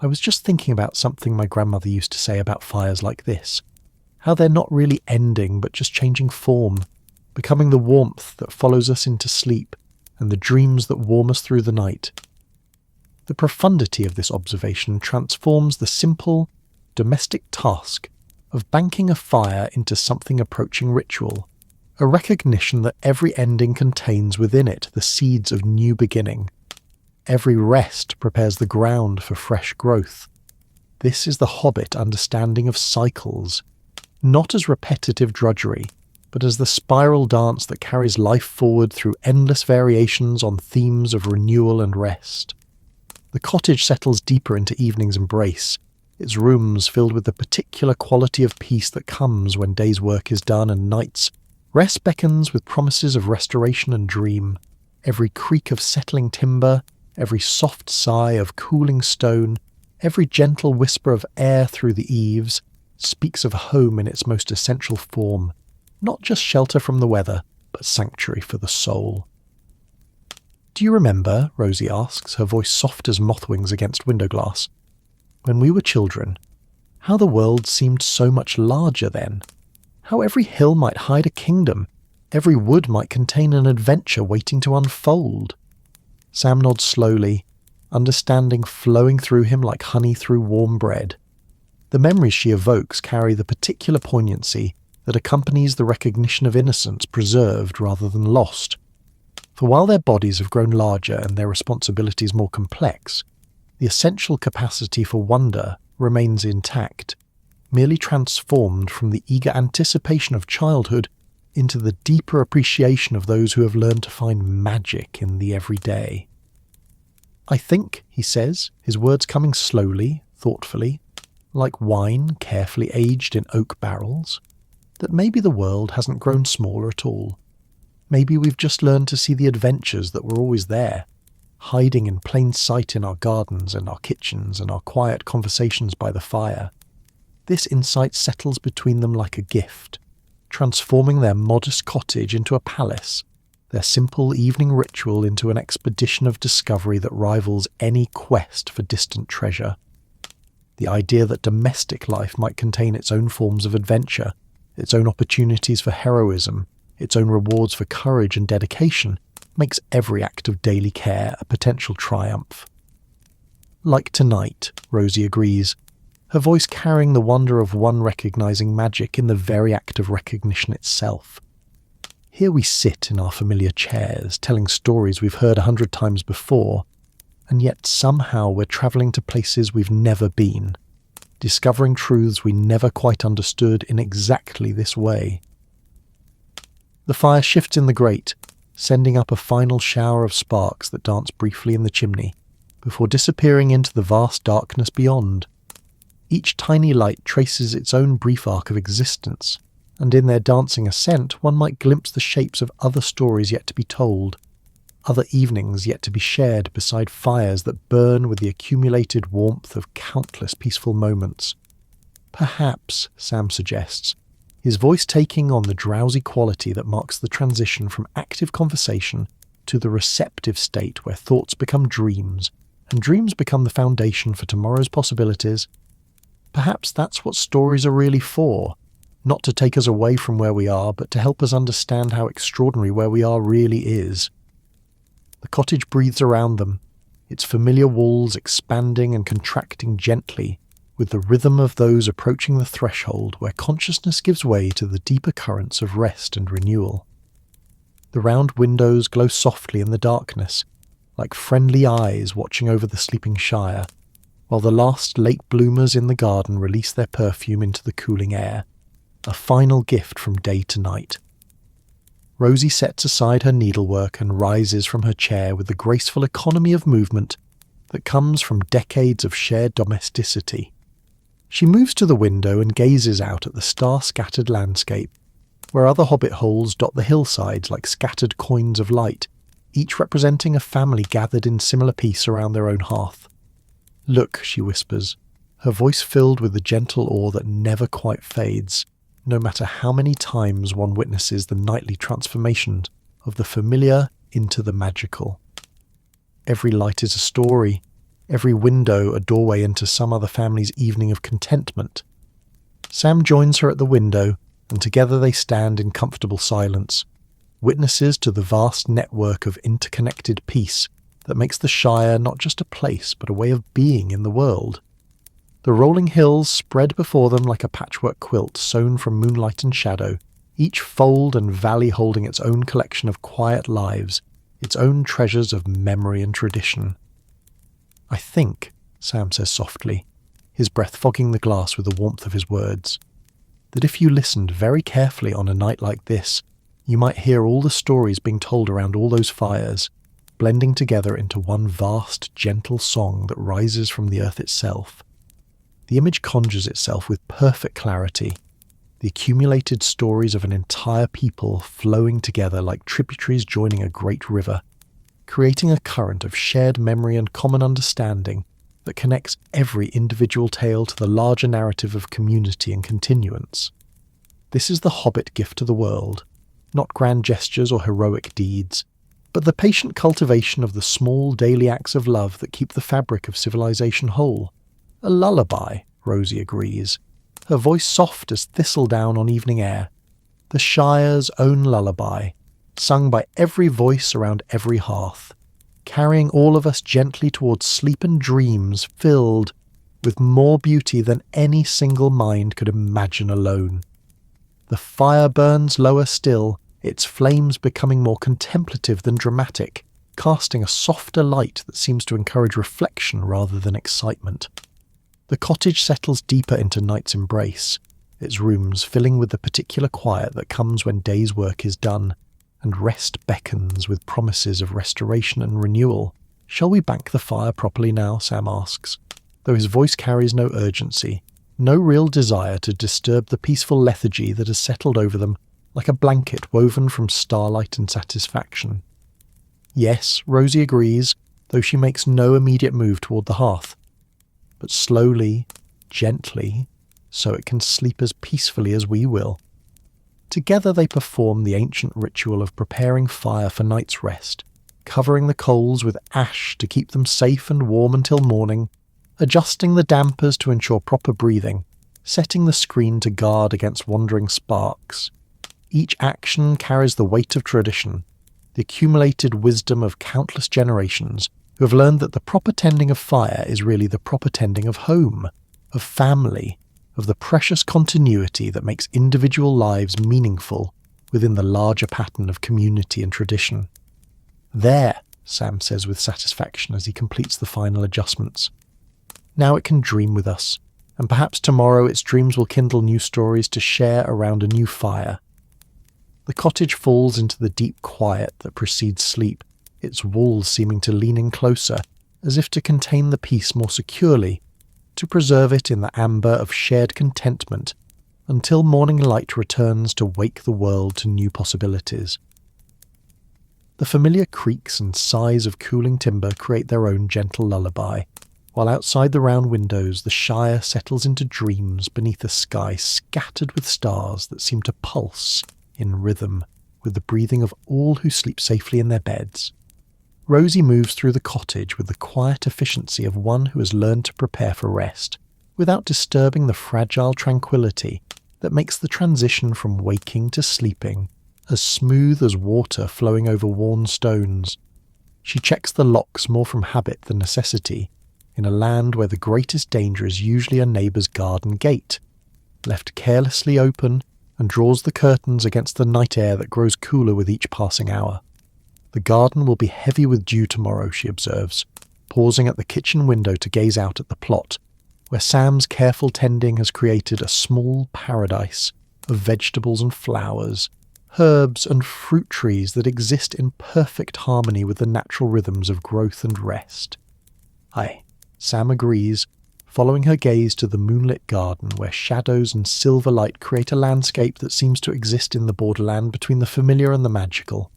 "I was just thinking about something my grandmother used to say about fires like this, how they're not really ending but just changing form, becoming the warmth that follows us into sleep and the dreams that warm us through the night." The profundity of this observation transforms the simple, domestic task of banking a fire into something approaching ritual, a recognition that every ending contains within it the seeds of new beginning. Every rest prepares the ground for fresh growth. This is the Hobbit understanding of cycles, not as repetitive drudgery, but as the spiral dance that carries life forward through endless variations on themes of renewal and rest. The cottage settles deeper into evening's embrace, its rooms filled with the particular quality of peace that comes when day's work is done and night's rest beckons with promises of restoration and dream. Every creak of settling timber, every soft sigh of cooling stone, every gentle whisper of air through the eaves speaks of home in its most essential form, not just shelter from the weather, but sanctuary for the soul. "Do you remember," Rosie asks, her voice soft as moth wings against window glass, "when we were children, how the world seemed so much larger then? How every hill might hide a kingdom, every wood might contain an adventure waiting to unfold?" Sam nods slowly, understanding flowing through him like honey through warm bread. The memories she evokes carry the particular poignancy that accompanies the recognition of innocence preserved rather than lost. For while their bodies have grown larger and their responsibilities more complex, the essential capacity for wonder remains intact, merely transformed from the eager anticipation of childhood into the deeper appreciation of those who have learned to find magic in the everyday. "I think," he says, his words coming slowly, thoughtfully, like wine carefully aged in oak barrels, that maybe the world hasn't grown smaller at all. Maybe we've just learned to see the adventures that were always there, hiding in plain sight in our gardens and our kitchens and our quiet conversations by the fire. This insight settles between them like a gift, transforming their modest cottage into a palace, their simple evening ritual into an expedition of discovery that rivals any quest for distant treasure. The idea that domestic life might contain its own forms of adventure, its own opportunities for heroism, its own rewards for courage and dedication, makes every act of daily care a potential triumph. "Like tonight," Rosie agrees, her voice carrying the wonder of one recognizing magic in the very act of recognition itself. "Here we sit in our familiar chairs, telling stories we've heard 100 times before, and yet somehow we're travelling to places we've never been, discovering truths we never quite understood in exactly this way." The fire shifts in the grate, sending up a final shower of sparks that dance briefly in the chimney, before disappearing into the vast darkness beyond. Each tiny light traces its own brief arc of existence, and in their dancing ascent one might glimpse the shapes of other stories yet to be told, other evenings yet to be shared beside fires that burn with the accumulated warmth of countless peaceful moments. "Perhaps," Sam suggests, his voice taking on the drowsy quality that marks the transition from active conversation to the receptive state where thoughts become dreams, and dreams become the foundation for tomorrow's possibilities. Perhaps that's what stories are really for, not to take us away from where we are, but to help us understand how extraordinary where we are really is. The cottage breathes around them, its familiar walls expanding and contracting gently, with the rhythm of those approaching the threshold where consciousness gives way to the deeper currents of rest and renewal. The round windows glow softly in the darkness, like friendly eyes watching over the sleeping Shire, while the last late bloomers in the garden release their perfume into the cooling air, a final gift from day to night. Rosie sets aside her needlework and rises from her chair with the graceful economy of movement that comes from decades of shared domesticity. She moves to the window and gazes out at the star-scattered landscape, where other hobbit holes dot the hillsides like scattered coins of light, each representing a family gathered in similar peace around their own hearth. "Look," she whispers, her voice filled with the gentle awe that never quite fades, no matter how many times one witnesses the nightly transformation of the familiar into the magical. Every light is a story, every window a doorway into some other family's evening of contentment. Sam joins her at the window, and together they stand in comfortable silence, witnesses to the vast network of interconnected peace that makes the Shire not just a place but a way of being in the world. The rolling hills spread before them like a patchwork quilt sewn from moonlight and shadow, each fold and valley holding its own collection of quiet lives, its own treasures of memory and tradition. "I think," Sam says softly, his breath fogging the glass with the warmth of his words, "that if you listened very carefully on a night like this, you might hear all the stories being told around all those fires, blending together into one vast, gentle song that rises from the earth itself. The image conjures itself with perfect clarity, the accumulated stories of an entire people flowing together like tributaries joining a great river, creating a current of shared memory and common understanding that connects every individual tale to the larger narrative of community and continuance. This is the Hobbit gift to the world, not grand gestures or heroic deeds, but the patient cultivation of the small daily acts of love that keep the fabric of civilization whole. A lullaby," Rosie agrees, her voice soft as thistledown on evening air. The Shire's own lullaby, sung by every voice around every hearth, carrying all of us gently towards sleep and dreams filled with more beauty than any single mind could imagine alone. The fire burns lower still, its flames becoming more contemplative than dramatic, casting a softer light that seems to encourage reflection rather than excitement. The cottage settles deeper into night's embrace, its rooms filling with the particular quiet that comes when day's work is done, and rest beckons with promises of restoration and renewal. "Shall we bank the fire properly now?" Sam asks, though his voice carries no urgency, no real desire to disturb the peaceful lethargy that has settled over them like a blanket woven from starlight and satisfaction. "Yes," Rosie agrees, though she makes no immediate move toward the hearth. But slowly, gently, so it can sleep as peacefully as we will. Together they perform the ancient ritual of preparing fire for night's rest, covering the coals with ash to keep them safe and warm until morning, adjusting the dampers to ensure proper breathing, setting the screen to guard against wandering sparks. Each action carries the weight of tradition, the accumulated wisdom of countless generations who have learned that the proper tending of fire is really the proper tending of home, of family, of the precious continuity that makes individual lives meaningful within the larger pattern of community and tradition. "There," Sam says with satisfaction as he completes the final adjustments. "Now it can dream with us, and perhaps tomorrow its dreams will kindle new stories to share around a new fire." The cottage falls into the deep quiet that precedes sleep, its walls seeming to lean in closer, as if to contain the peace more securely, to preserve it in the amber of shared contentment, until morning light returns to wake the world to new possibilities. The familiar creaks and sighs of cooling timber create their own gentle lullaby, while outside the round windows the Shire settles into dreams beneath a sky scattered with stars that seem to pulse in rhythm with the breathing of all who sleep safely in their beds. Rosie moves through the cottage with the quiet efficiency of one who has learned to prepare for rest, without disturbing the fragile tranquility that makes the transition from waking to sleeping as smooth as water flowing over worn stones. She checks the locks more from habit than necessity, in a land where the greatest danger is usually a neighbour's garden gate, left carelessly open, and draws the curtains against the night air that grows cooler with each passing hour. The garden will be heavy with dew tomorrow, she observes, pausing at the kitchen window to gaze out at the plot, where Sam's careful tending has created a small paradise of vegetables and flowers, herbs and fruit trees that exist in perfect harmony with the natural rhythms of growth and rest. Aye, Sam agrees, following her gaze to the moonlit garden where shadows and silver light create a landscape that seems to exist in the borderland between the familiar and the magical.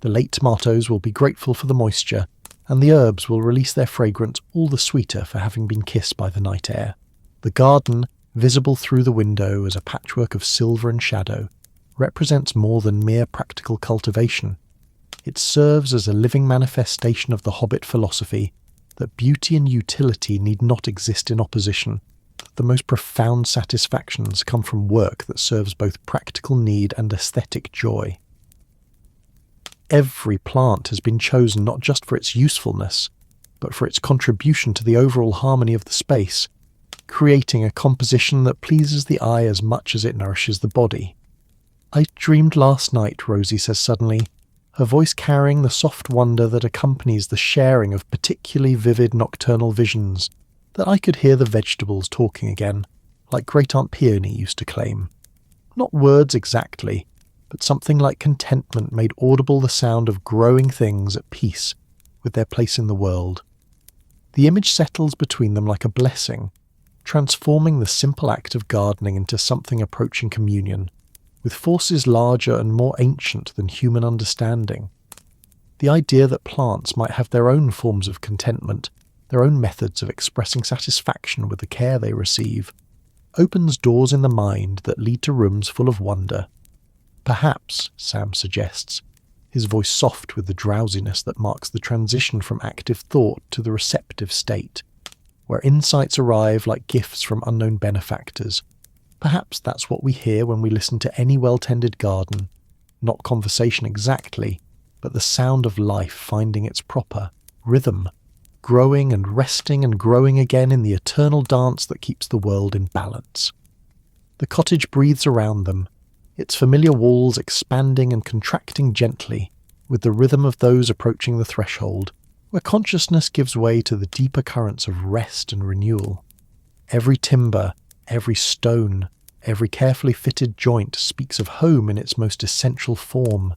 The late tomatoes will be grateful for the moisture, and the herbs will release their fragrance all the sweeter for having been kissed by the night air. The garden, visible through the window as a patchwork of silver and shadow, represents more than mere practical cultivation. It serves as a living manifestation of the Hobbit philosophy that beauty and utility need not exist in opposition, that the most profound satisfactions come from work that serves both practical need and aesthetic joy. Every plant has been chosen not just for its usefulness, but for its contribution to the overall harmony of the space, creating a composition that pleases the eye as much as it nourishes the body. I dreamed last night, Rosie says suddenly, her voice carrying the soft wonder that accompanies the sharing of particularly vivid nocturnal visions, that I could hear the vegetables talking again, like great Aunt Peie used to claim. Not words exactly, but something like contentment made audible the sound of growing things at peace with their place in the world. The image settles between them like a blessing, transforming the simple act of gardening into something approaching communion, with forces larger and more ancient than human understanding. The idea that plants might have their own forms of contentment, their own methods of expressing satisfaction with the care they receive, opens doors in the mind that lead to rooms full of wonder. Perhaps, Sam suggests, his voice soft with the drowsiness that marks the transition from active thought to the receptive state, where insights arrive like gifts from unknown benefactors. Perhaps that's what we hear when we listen to any well-tended garden, not conversation exactly, but the sound of life finding its proper rhythm, growing and resting and growing again in the eternal dance that keeps the world in balance. The cottage breathes around them, its familiar walls expanding and contracting gently with the rhythm of those approaching the threshold, where consciousness gives way to the deeper currents of rest and renewal. Every timber, every stone, every carefully fitted joint speaks of home in its most essential form.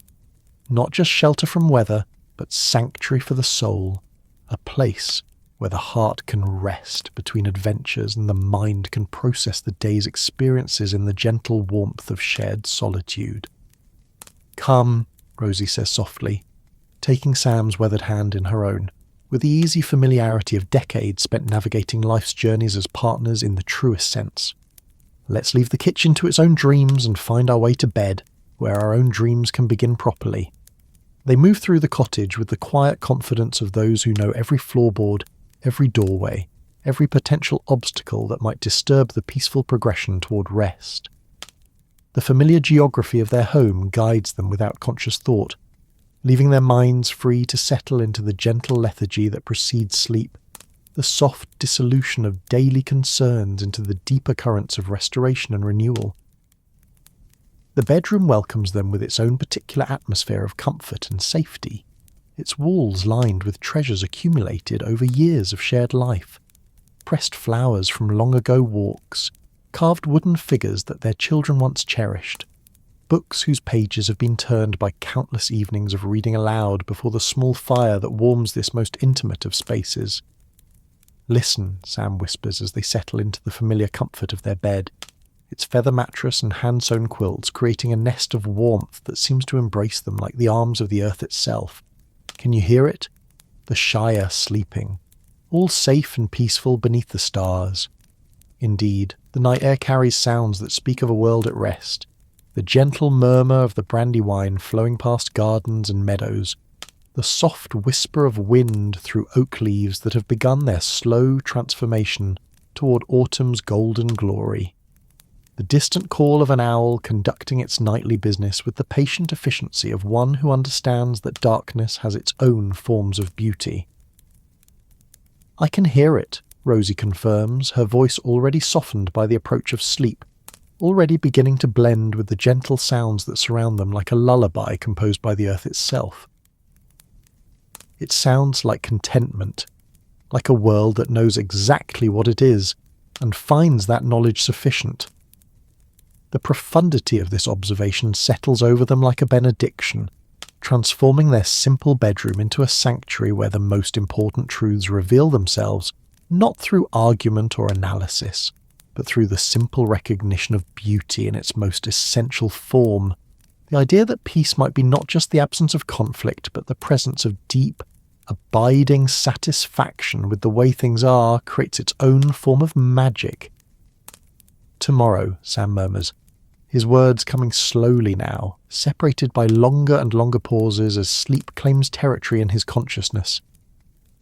Not just shelter from weather, but sanctuary for the soul, a place where the heart can rest between adventures and the mind can process the day's experiences in the gentle warmth of shared solitude. "Come," Rosie says softly, taking Sam's weathered hand in her own, with the easy familiarity of decades spent navigating life's journeys as partners in the truest sense. "Let's leave the kitchen to its own dreams and find our way to bed, where our own dreams can begin properly." They move through the cottage with the quiet confidence of those who know every floorboard, every doorway, every potential obstacle that might disturb the peaceful progression toward rest. The familiar geography of their home guides them without conscious thought, leaving their minds free to settle into the gentle lethargy that precedes sleep, the soft dissolution of daily concerns into the deeper currents of restoration and renewal. The bedroom welcomes them with its own particular atmosphere of comfort and safety, its walls lined with treasures accumulated over years of shared life, pressed flowers from long-ago walks, carved wooden figures that their children once cherished, books whose pages have been turned by countless evenings of reading aloud before the small fire that warms this most intimate of spaces. "Listen," Sam whispers as they settle into the familiar comfort of their bed, its feather mattress and hand-sewn quilts creating a nest of warmth that seems to embrace them like the arms of the earth itself. Can you hear it? The Shire sleeping, all safe and peaceful beneath the stars. Indeed, the night air carries sounds that speak of a world at rest, the gentle murmur of the Brandywine flowing past gardens and meadows, the soft whisper of wind through oak leaves that have begun their slow transformation toward autumn's golden glory. The distant call of an owl conducting its nightly business with the patient efficiency of one who understands that darkness has its own forms of beauty. "I can hear it," Rosie confirms, her voice already softened by the approach of sleep, already beginning to blend with the gentle sounds that surround them like a lullaby composed by the earth itself. It sounds like contentment, like a world that knows exactly what it is and finds that knowledge sufficient. The profundity of this observation settles over them like a benediction, transforming their simple bedroom into a sanctuary where the most important truths reveal themselves, not through argument or analysis, but through the simple recognition of beauty in its most essential form. The idea that peace might be not just the absence of conflict, but the presence of deep, abiding satisfaction with the way things are creates its own form of magic. "Tomorrow," Sam murmurs, his words coming slowly now, separated by longer and longer pauses as sleep claims territory in his consciousness.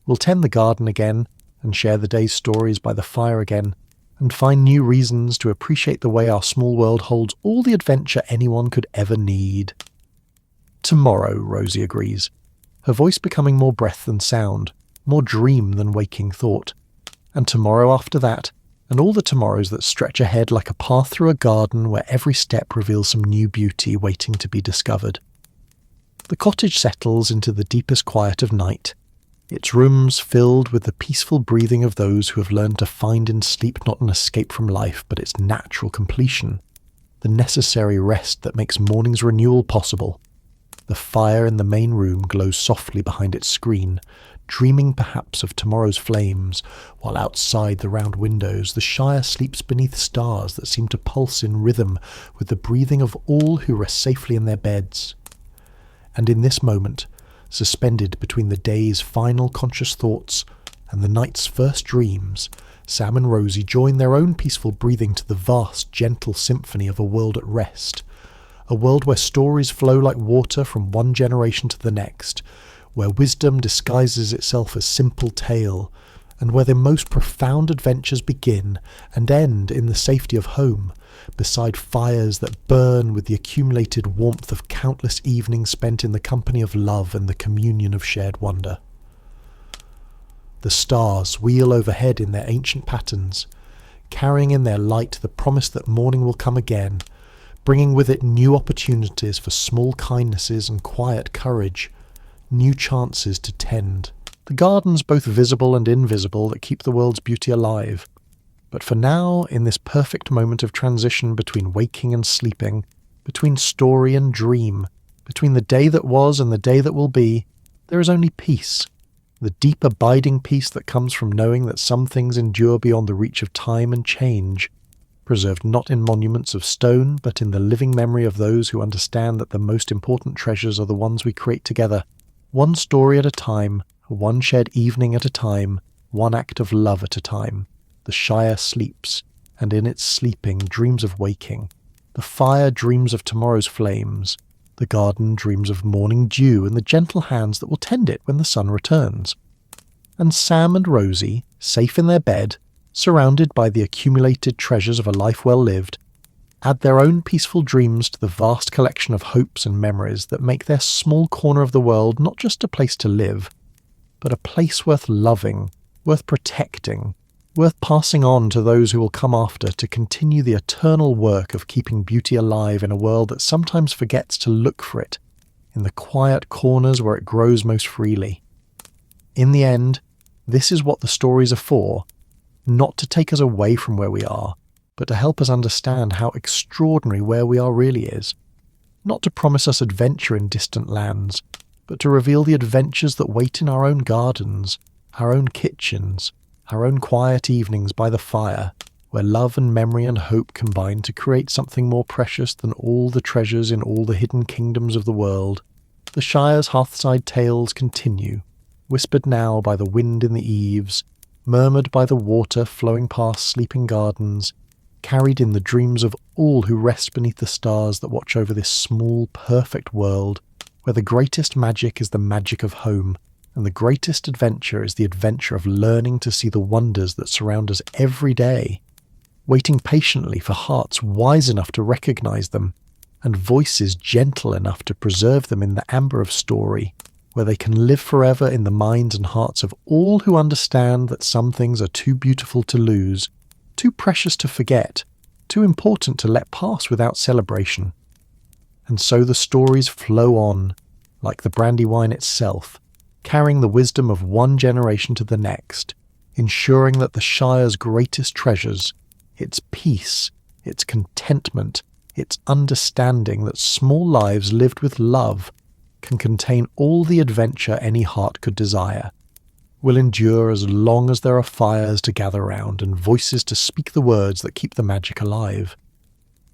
"We'll tend the garden again, and share the day's stories by the fire again, and find new reasons to appreciate the way our small world holds all the adventure anyone could ever need." "Tomorrow," Rosie agrees, her voice becoming more breath than sound, more dream than waking thought. "And tomorrow after that, and all the tomorrows that stretch ahead like a path through a garden where every step reveals some new beauty waiting to be discovered." The cottage settles into the deepest quiet of night, its rooms filled with the peaceful breathing of those who have learned to find in sleep not an escape from life, but its natural completion, the necessary rest that makes morning's renewal possible. The fire in the main room glows softly behind its screen, dreaming perhaps of tomorrow's flames, while outside the round windows the Shire sleeps beneath stars that seem to pulse in rhythm with the breathing of all who rest safely in their beds. And in this moment, suspended between the day's final conscious thoughts and the night's first dreams, Sam and Rosie join their own peaceful breathing to the vast, gentle symphony of a world at rest, a world where stories flow like water from one generation to the next, where wisdom disguises itself as simple tale, and where the most profound adventures begin and end in the safety of home, beside fires that burn with the accumulated warmth of countless evenings spent in the company of love and the communion of shared wonder. The stars wheel overhead in their ancient patterns, carrying in their light the promise that morning will come again, bringing with it new opportunities for small kindnesses and quiet courage, new chances to tend. The gardens both visible and invisible that keep the world's beauty alive. But for now, in this perfect moment of transition between waking and sleeping, between story and dream, between the day that was and the day that will be, there is only peace. The deep abiding peace that comes from knowing that some things endure beyond the reach of time and change, preserved not in monuments of stone, but in the living memory of those who understand that the most important treasures are the ones we create together, one story at a time, one shared evening at a time, one act of love at a time. The Shire sleeps, and in its sleeping dreams of waking. The fire dreams of tomorrow's flames. The garden dreams of morning dew and the gentle hands that will tend it when the sun returns. And Sam and Rosie, safe in their bed, surrounded by the accumulated treasures of a life well lived, add their own peaceful dreams to the vast collection of hopes and memories that make their small corner of the world not just a place to live, but a place worth loving, worth protecting, worth passing on to those who will come after to continue the eternal work of keeping beauty alive in a world that sometimes forgets to look for it in the quiet corners where it grows most freely. In the end, this is what the stories are for, not to take us away from where we are, but to help us understand how extraordinary where we are really is. Not to promise us adventure in distant lands, but to reveal the adventures that wait in our own gardens, our own kitchens, our own quiet evenings by the fire, where love and memory and hope combine to create something more precious than all the treasures in all the hidden kingdoms of the world. The Shire's Hearthside tales continue, whispered now by the wind in the eaves, murmured by the water flowing past sleeping gardens, carried in the dreams of all who rest beneath the stars that watch over this small, perfect world, where the greatest magic is the magic of home, and the greatest adventure is the adventure of learning to see the wonders that surround us every day, waiting patiently for hearts wise enough to recognize them, and voices gentle enough to preserve them in the amber of story, where they can live forever in the minds and hearts of all who understand that some things are too beautiful to lose, too precious to forget, too important to let pass without celebration. And so the stories flow on, like the Brandywine itself, carrying the wisdom of one generation to the next, ensuring that the Shire's greatest treasures, its peace, its contentment, its understanding that small lives lived with love, can contain all the adventure any heart could desire, will endure as long as there are fires to gather round and voices to speak the words that keep the magic alive.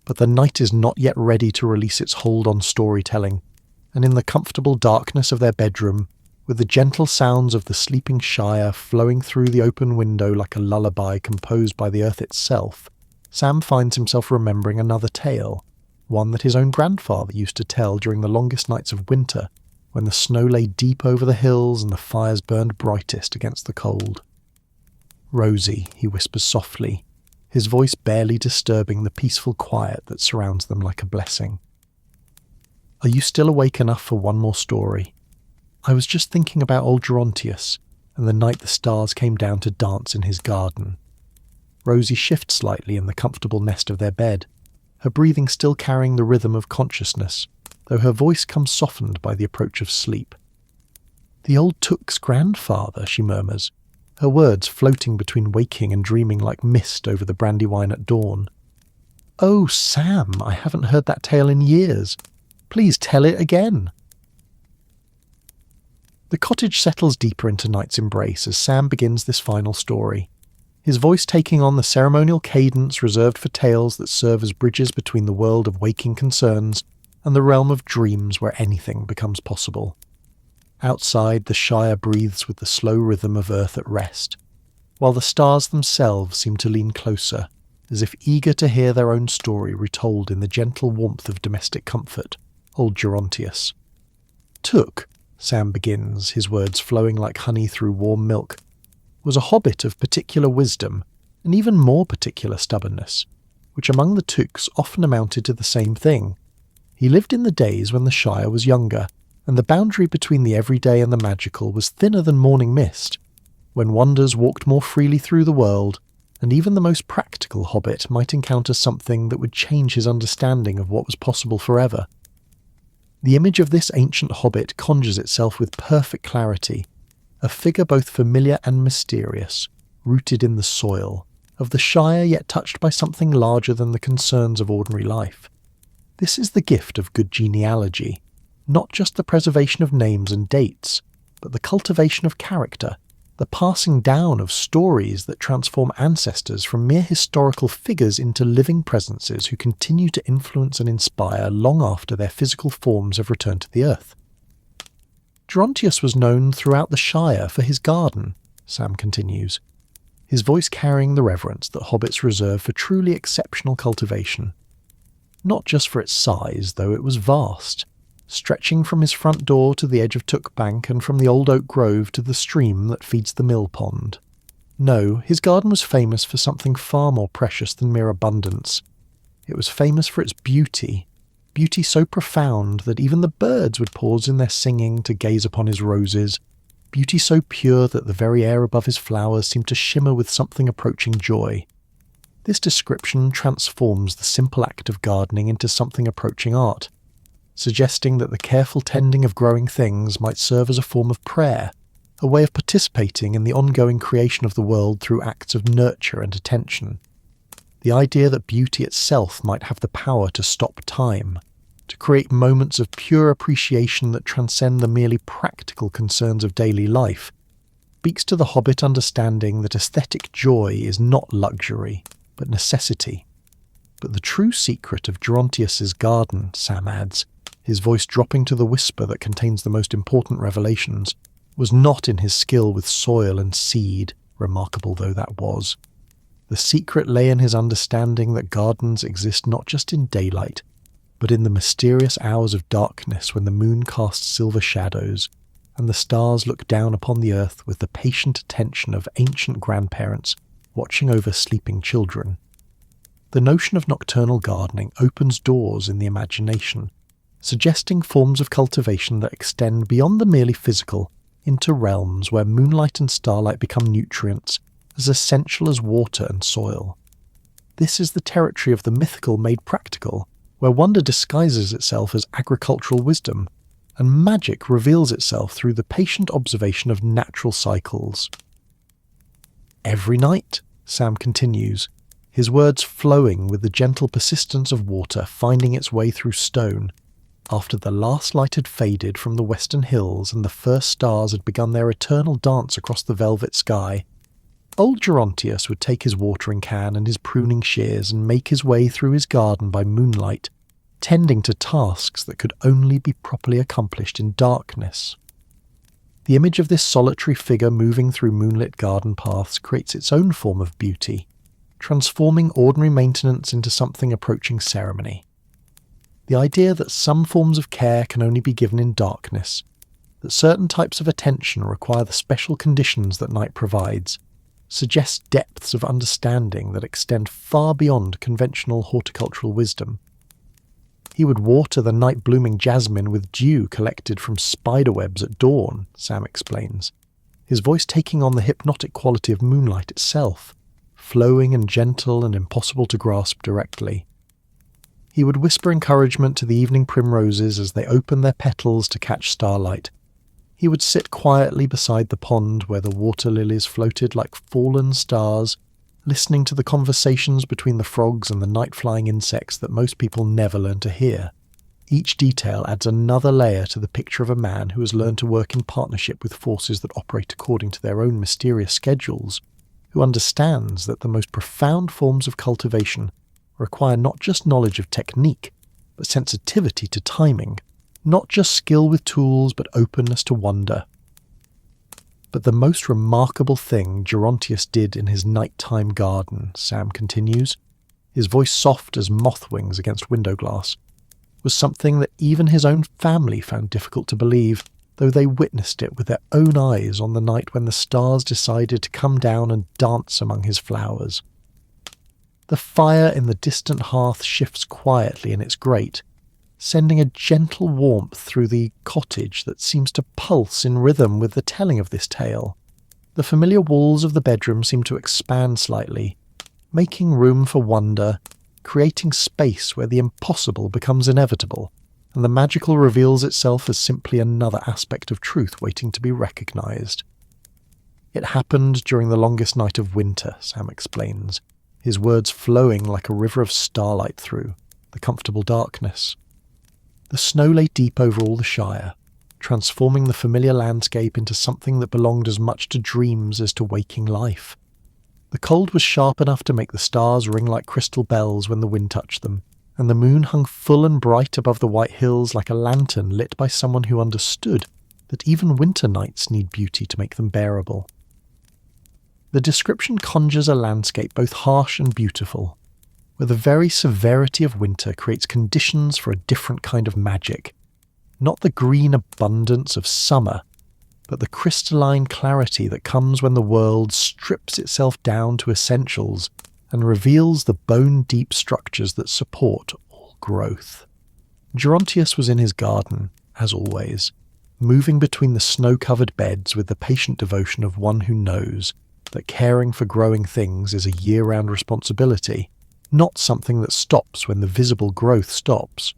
But the night is not yet ready to release its hold on storytelling, and in the comfortable darkness of their bedroom, with the gentle sounds of the sleeping Shire flowing through the open window like a lullaby composed by the earth itself, Sam finds himself remembering another tale, one that his own grandfather used to tell during the longest nights of winter, when the snow lay deep over the hills and the fires burned brightest against the cold. "Rosie," he whispers softly, his voice barely disturbing the peaceful quiet that surrounds them like a blessing. "Are you still awake enough for one more story? I was just thinking about old Gerontius, and the night the stars came down to dance in his garden." Rosie shifts slightly in the comfortable nest of their bed, her breathing still carrying the rhythm of consciousness, though her voice comes softened by the approach of sleep. "The old Took's grandfather," she murmurs, her words floating between waking and dreaming like mist over the Brandywine at dawn. "Oh, Sam, I haven't heard that tale in years. Please tell it again." The cottage settles deeper into night's embrace as Sam begins this final story, his voice taking on the ceremonial cadence reserved for tales that serve as bridges between the world of waking concerns and the realm of dreams where anything becomes possible. Outside, the Shire breathes with the slow rhythm of earth at rest, while the stars themselves seem to lean closer, as if eager to hear their own story retold in the gentle warmth of domestic comfort, old Gerontius. "Took," Sam begins, his words flowing like honey through warm milk, "was a hobbit of particular wisdom, and even more particular stubbornness, which among the Tooks often amounted to the same thing. He lived in the days when the Shire was younger, and the boundary between the everyday and the magical was thinner than morning mist, when wonders walked more freely through the world, and even the most practical hobbit might encounter something that would change his understanding of what was possible forever. The image of this ancient hobbit conjures itself with perfect clarity, a figure both familiar and mysterious, rooted in the soil, of the Shire yet touched by something larger than the concerns of ordinary life. This is the gift of good genealogy, not just the preservation of names and dates, but the cultivation of character, the passing down of stories that transform ancestors from mere historical figures into living presences who continue to influence and inspire long after their physical forms have returned to the earth. Gerontius was known throughout the Shire for his garden, Sam continues, his voice carrying the reverence that hobbits reserve for truly exceptional cultivation. Not just for its size, though it was vast, stretching from his front door to the edge of Took Bank and from the old oak grove to the stream that feeds the mill pond. No, his garden was famous for something far more precious than mere abundance. It was famous for its beauty, beauty so profound that even the birds would pause in their singing to gaze upon his roses, beauty so pure that the very air above his flowers seemed to shimmer with something approaching joy. This description transforms the simple act of gardening into something approaching art, suggesting that the careful tending of growing things might serve as a form of prayer, a way of participating in the ongoing creation of the world through acts of nurture and attention. The idea that beauty itself might have the power to stop time, to create moments of pure appreciation that transcend the merely practical concerns of daily life, speaks to the hobbit understanding that aesthetic joy is not luxury, but necessity. But the true secret of Gerontius's garden, Sam adds, his voice dropping to the whisper that contains the most important revelations, was not in his skill with soil and seed, remarkable though that was. The secret lay in his understanding that gardens exist not just in daylight, but in the mysterious hours of darkness when the moon casts silver shadows, and the stars look down upon the earth with the patient attention of ancient grandparents watching over sleeping children. The notion of nocturnal gardening opens doors in the imagination, suggesting forms of cultivation that extend beyond the merely physical into realms where moonlight and starlight become nutrients as essential as water and soil. This is the territory of the mythical made practical, where wonder disguises itself as agricultural wisdom, and magic reveals itself through the patient observation of natural cycles. Every night, Sam continues, his words flowing with the gentle persistence of water finding its way through stone. After the last light had faded from the western hills and the first stars had begun their eternal dance across the velvet sky, old Gerontius would take his watering can and his pruning shears and make his way through his garden by moonlight, tending to tasks that could only be properly accomplished in darkness. The image of this solitary figure moving through moonlit garden paths creates its own form of beauty, transforming ordinary maintenance into something approaching ceremony. The idea that some forms of care can only be given in darkness, that certain types of attention require the special conditions that night provides, suggests depths of understanding that extend far beyond conventional horticultural wisdom. He would water the night-blooming jasmine with dew collected from spiderwebs at dawn, Sam explains, his voice taking on the hypnotic quality of moonlight itself, flowing and gentle and impossible to grasp directly. He would whisper encouragement to the evening primroses as they opened their petals to catch starlight. He would sit quietly beside the pond where the water lilies floated like fallen stars, listening to the conversations between the frogs and the night-flying insects that most people never learn to hear. Each detail adds another layer to the picture of a man who has learned to work in partnership with forces that operate according to their own mysterious schedules, who understands that the most profound forms of cultivation require not just knowledge of technique, but sensitivity to timing, not just skill with tools, but openness to wonder. But the most remarkable thing Gerontius did in his nighttime garden, Sam continues, his voice soft as moth wings against window glass, was something that even his own family found difficult to believe, though they witnessed it with their own eyes on the night when the stars decided to come down and dance among his flowers. The fire in the distant hearth shifts quietly in its grate, sending a gentle warmth through the cottage that seems to pulse in rhythm with the telling of this tale. The familiar walls of the bedroom seem to expand slightly, making room for wonder, creating space where the impossible becomes inevitable, and the magical reveals itself as simply another aspect of truth waiting to be recognized. It happened during the longest night of winter, Sam explains, his words flowing like a river of starlight through the comfortable darkness. The snow lay deep over all the Shire, transforming the familiar landscape into something that belonged as much to dreams as to waking life. The cold was sharp enough to make the stars ring like crystal bells when the wind touched them, and the moon hung full and bright above the white hills like a lantern lit by someone who understood that even winter nights need beauty to make them bearable. The description conjures a landscape both harsh and beautiful, where the very severity of winter creates conditions for a different kind of magic, not the green abundance of summer, but the crystalline clarity that comes when the world strips itself down to essentials and reveals the bone-deep structures that support all growth. Gerontius was in his garden, as always, moving between the snow-covered beds with the patient devotion of one who knows that caring for growing things is a year-round responsibility, not something that stops when the visible growth stops.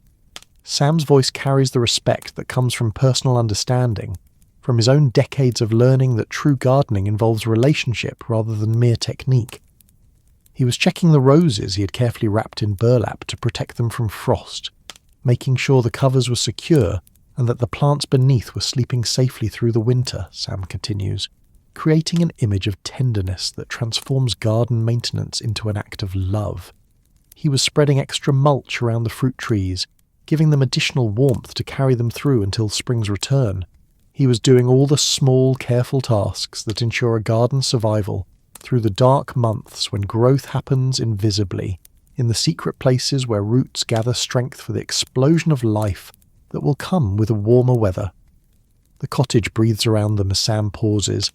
Sam's voice carries the respect that comes from personal understanding, from his own decades of learning that true gardening involves relationship rather than mere technique. He was checking the roses he had carefully wrapped in burlap to protect them from frost, making sure the covers were secure and that the plants beneath were sleeping safely through the winter, Sam continues, creating an image of tenderness that transforms garden maintenance into an act of love. He was spreading extra mulch around the fruit trees, giving them additional warmth to carry them through until spring's return. He was doing all the small, careful tasks that ensure a garden's survival through the dark months when growth happens invisibly, in the secret places where roots gather strength for the explosion of life that will come with a warmer weather. The cottage breathes around them as Sam pauses,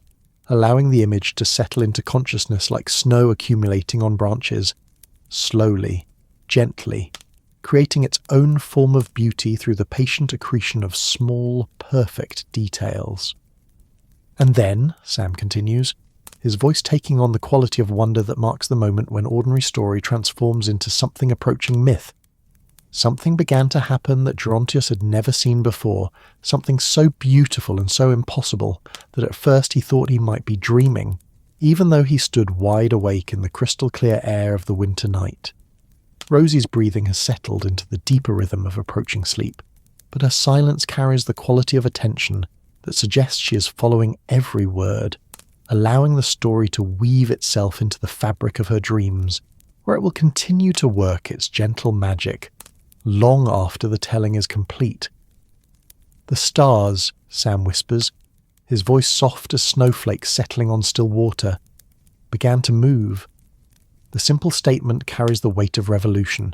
allowing the image to settle into consciousness like snow accumulating on branches, slowly, gently, creating its own form of beauty through the patient accretion of small, perfect details. And then, Sam continues, his voice taking on the quality of wonder that marks the moment when ordinary story transforms into something approaching myth. something began to happen that Gerontius had never seen before, something so beautiful and so impossible that at first he thought he might be dreaming, even though he stood wide awake in the crystal-clear air of the winter night. Rosie's breathing has settled into the deeper rhythm of approaching sleep, but her silence carries the quality of attention that suggests she is following every word, allowing the story to weave itself into the fabric of her dreams, where it will continue to work its gentle magic long after the telling is complete. "The stars," Sam whispers, his voice soft as snowflakes settling on still water, began to move. The simple statement carries the weight of revolution,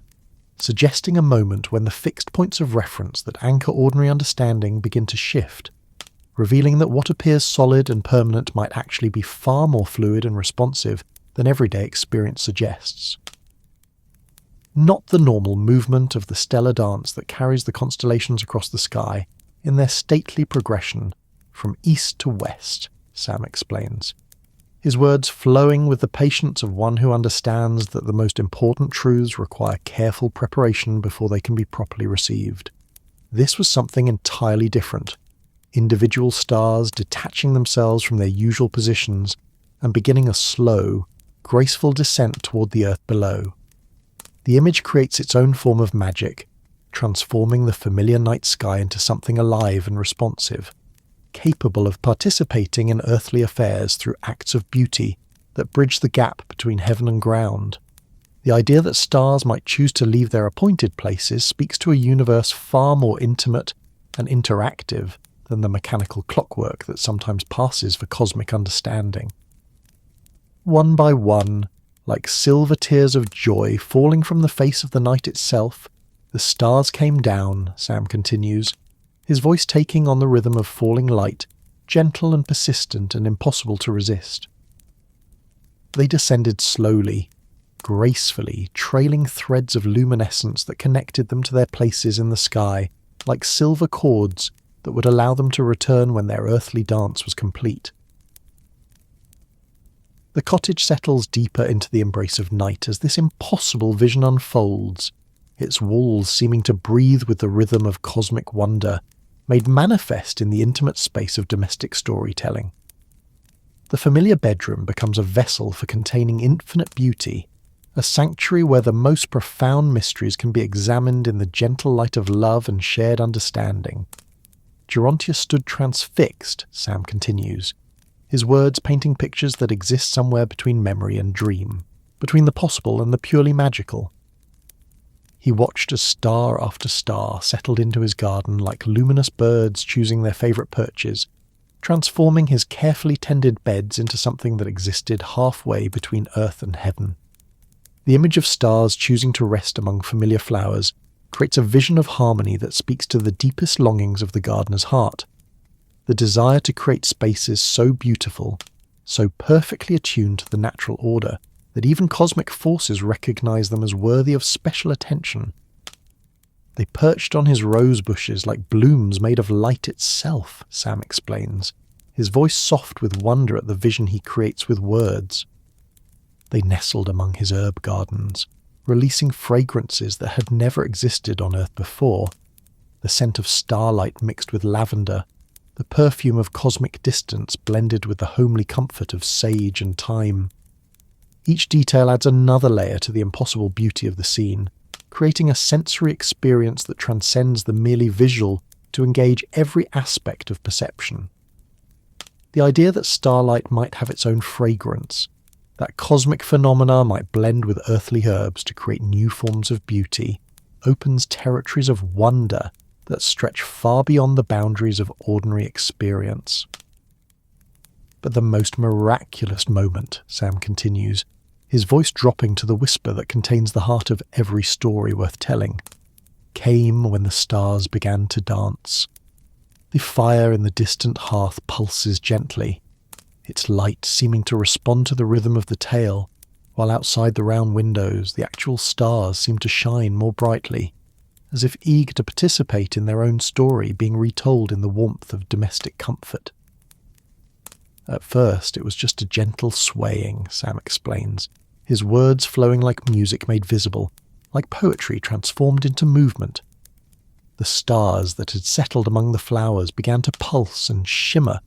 suggesting a moment when the fixed points of reference that anchor ordinary understanding begin to shift, revealing that what appears solid and permanent might actually be far more fluid and responsive than everyday experience suggests. Not the normal movement of the stellar dance that carries the constellations across the sky in their stately progression from east to west, Sam explains, his words flowing with the patience of one who understands that the most important truths require careful preparation before they can be properly received. This was something entirely different. Individual stars detaching themselves from their usual positions and beginning a slow, graceful descent toward the earth below. The image creates its own form of magic, transforming the familiar night sky into something alive and responsive, capable of participating in earthly affairs through acts of beauty that bridge the gap between heaven and ground. The idea that stars might choose to leave their appointed places speaks to a universe far more intimate and interactive than the mechanical clockwork that sometimes passes for cosmic understanding. One by one, like silver tears of joy falling from the face of the night itself, the stars came down, Sam continues, his voice taking on the rhythm of falling light, gentle and persistent and impossible to resist. They descended slowly, gracefully, trailing threads of luminescence that connected them to their places in the sky, like silver cords that would allow them to return when their earthly dance was complete. The cottage settles deeper into the embrace of night as this impossible vision unfolds, its walls seeming to breathe with the rhythm of cosmic wonder, made manifest in the intimate space of domestic storytelling. The familiar bedroom becomes a vessel for containing infinite beauty, a sanctuary where the most profound mysteries can be examined in the gentle light of love and shared understanding. Gerontius stood transfixed, Sam continues, his words painting pictures that exist somewhere between memory and dream, between the possible and the purely magical. He watched as star after star settled into his garden like luminous birds choosing their favourite perches, transforming his carefully tended beds into something that existed halfway between earth and heaven. The image of stars choosing to rest among familiar flowers creates a vision of harmony that speaks to the deepest longings of the gardener's heart, the desire to create spaces so beautiful, so perfectly attuned to the natural order, that even cosmic forces recognize them as worthy of special attention. They perched on his rose bushes like blooms made of light itself, Sam explains, his voice soft with wonder at the vision he creates with words. They nestled among his herb gardens, releasing fragrances that had never existed on Earth before, the scent of starlight mixed with lavender, the perfume of cosmic distance blended with the homely comfort of sage and thyme. Each detail adds another layer to the impossible beauty of the scene, creating a sensory experience that transcends the merely visual to engage every aspect of perception. The idea that starlight might have its own fragrance, that cosmic phenomena might blend with earthly herbs to create new forms of beauty, opens territories of wonder that stretch far beyond the boundaries of ordinary experience. But the most miraculous moment, Sam continues, his voice dropping to the whisper that contains the heart of every story worth telling, came when the stars began to dance. The fire in the distant hearth pulses gently, its light seeming to respond to the rhythm of the tale, while outside the round windows the actual stars seem to shine more brightly, as if eager to participate in their own story being retold in the warmth of domestic comfort. At first it was just a gentle swaying, Sam explains, his words flowing like music made visible, like poetry transformed into movement. The stars that had settled among the flowers began to pulse and shimmer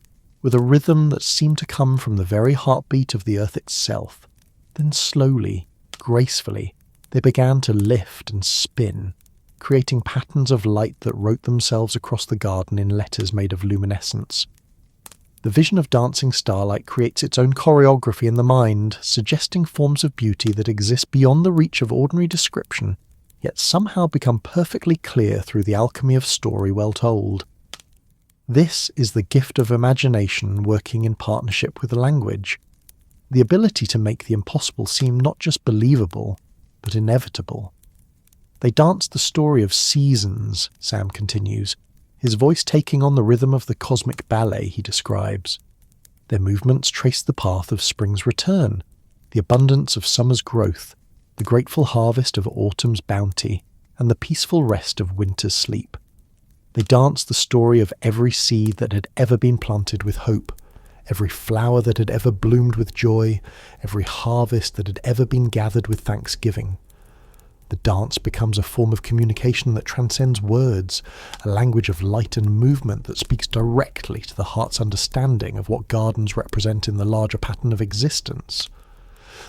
with a rhythm that seemed to come from the very heartbeat of the earth itself. Then slowly, gracefully, they began to lift and spin, creating patterns of light that wrote themselves across the garden in letters made of luminescence. The vision of dancing starlight creates its own choreography in the mind, suggesting forms of beauty that exist beyond the reach of ordinary description, yet somehow become perfectly clear through the alchemy of story well told. This is the gift of imagination working in partnership with language, the ability to make the impossible seem not just believable, but inevitable. They danced the story of seasons, Sam continues, his voice taking on the rhythm of the cosmic ballet he describes. Their movements traced the path of spring's return, the abundance of summer's growth, the grateful harvest of autumn's bounty, and the peaceful rest of winter's sleep. They danced the story of every seed that had ever been planted with hope, every flower that had ever bloomed with joy, every harvest that had ever been gathered with thanksgiving. The dance becomes a form of communication that transcends words, a language of light and movement that speaks directly to the heart's understanding of what gardens represent in the larger pattern of existence.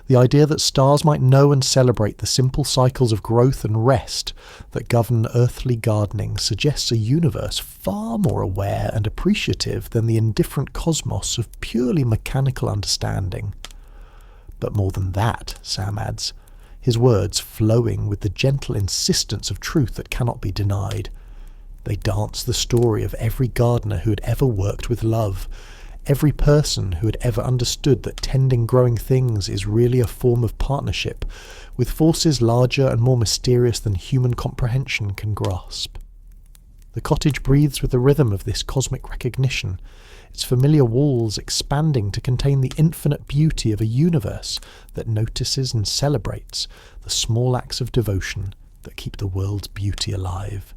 The idea that stars might know and celebrate the simple cycles of growth and rest that govern earthly gardening suggests a universe far more aware and appreciative than the indifferent cosmos of purely mechanical understanding. But more than that, Sam adds, his words flowing with the gentle insistence of truth that cannot be denied. They dance the story of every gardener who had ever worked with love, every person who had ever understood that tending growing things is really a form of partnership with forces larger and more mysterious than human comprehension can grasp. The cottage breathes with the rhythm of this cosmic recognition, its familiar walls expanding to contain the infinite beauty of a universe that notices and celebrates the small acts of devotion that keep the world's beauty alive.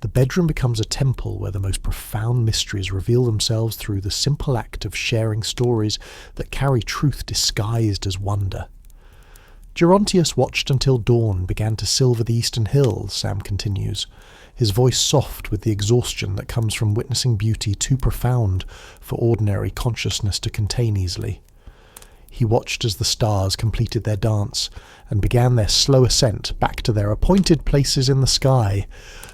The bedroom becomes a temple where the most profound mysteries reveal themselves through the simple act of sharing stories that carry truth disguised as wonder. Gerontius watched until dawn began to silver the eastern hills, Sam continues, his voice soft with the exhaustion that comes from witnessing beauty too profound for ordinary consciousness to contain easily. He watched as the stars completed their dance and began their slow ascent back to their appointed places in the sky,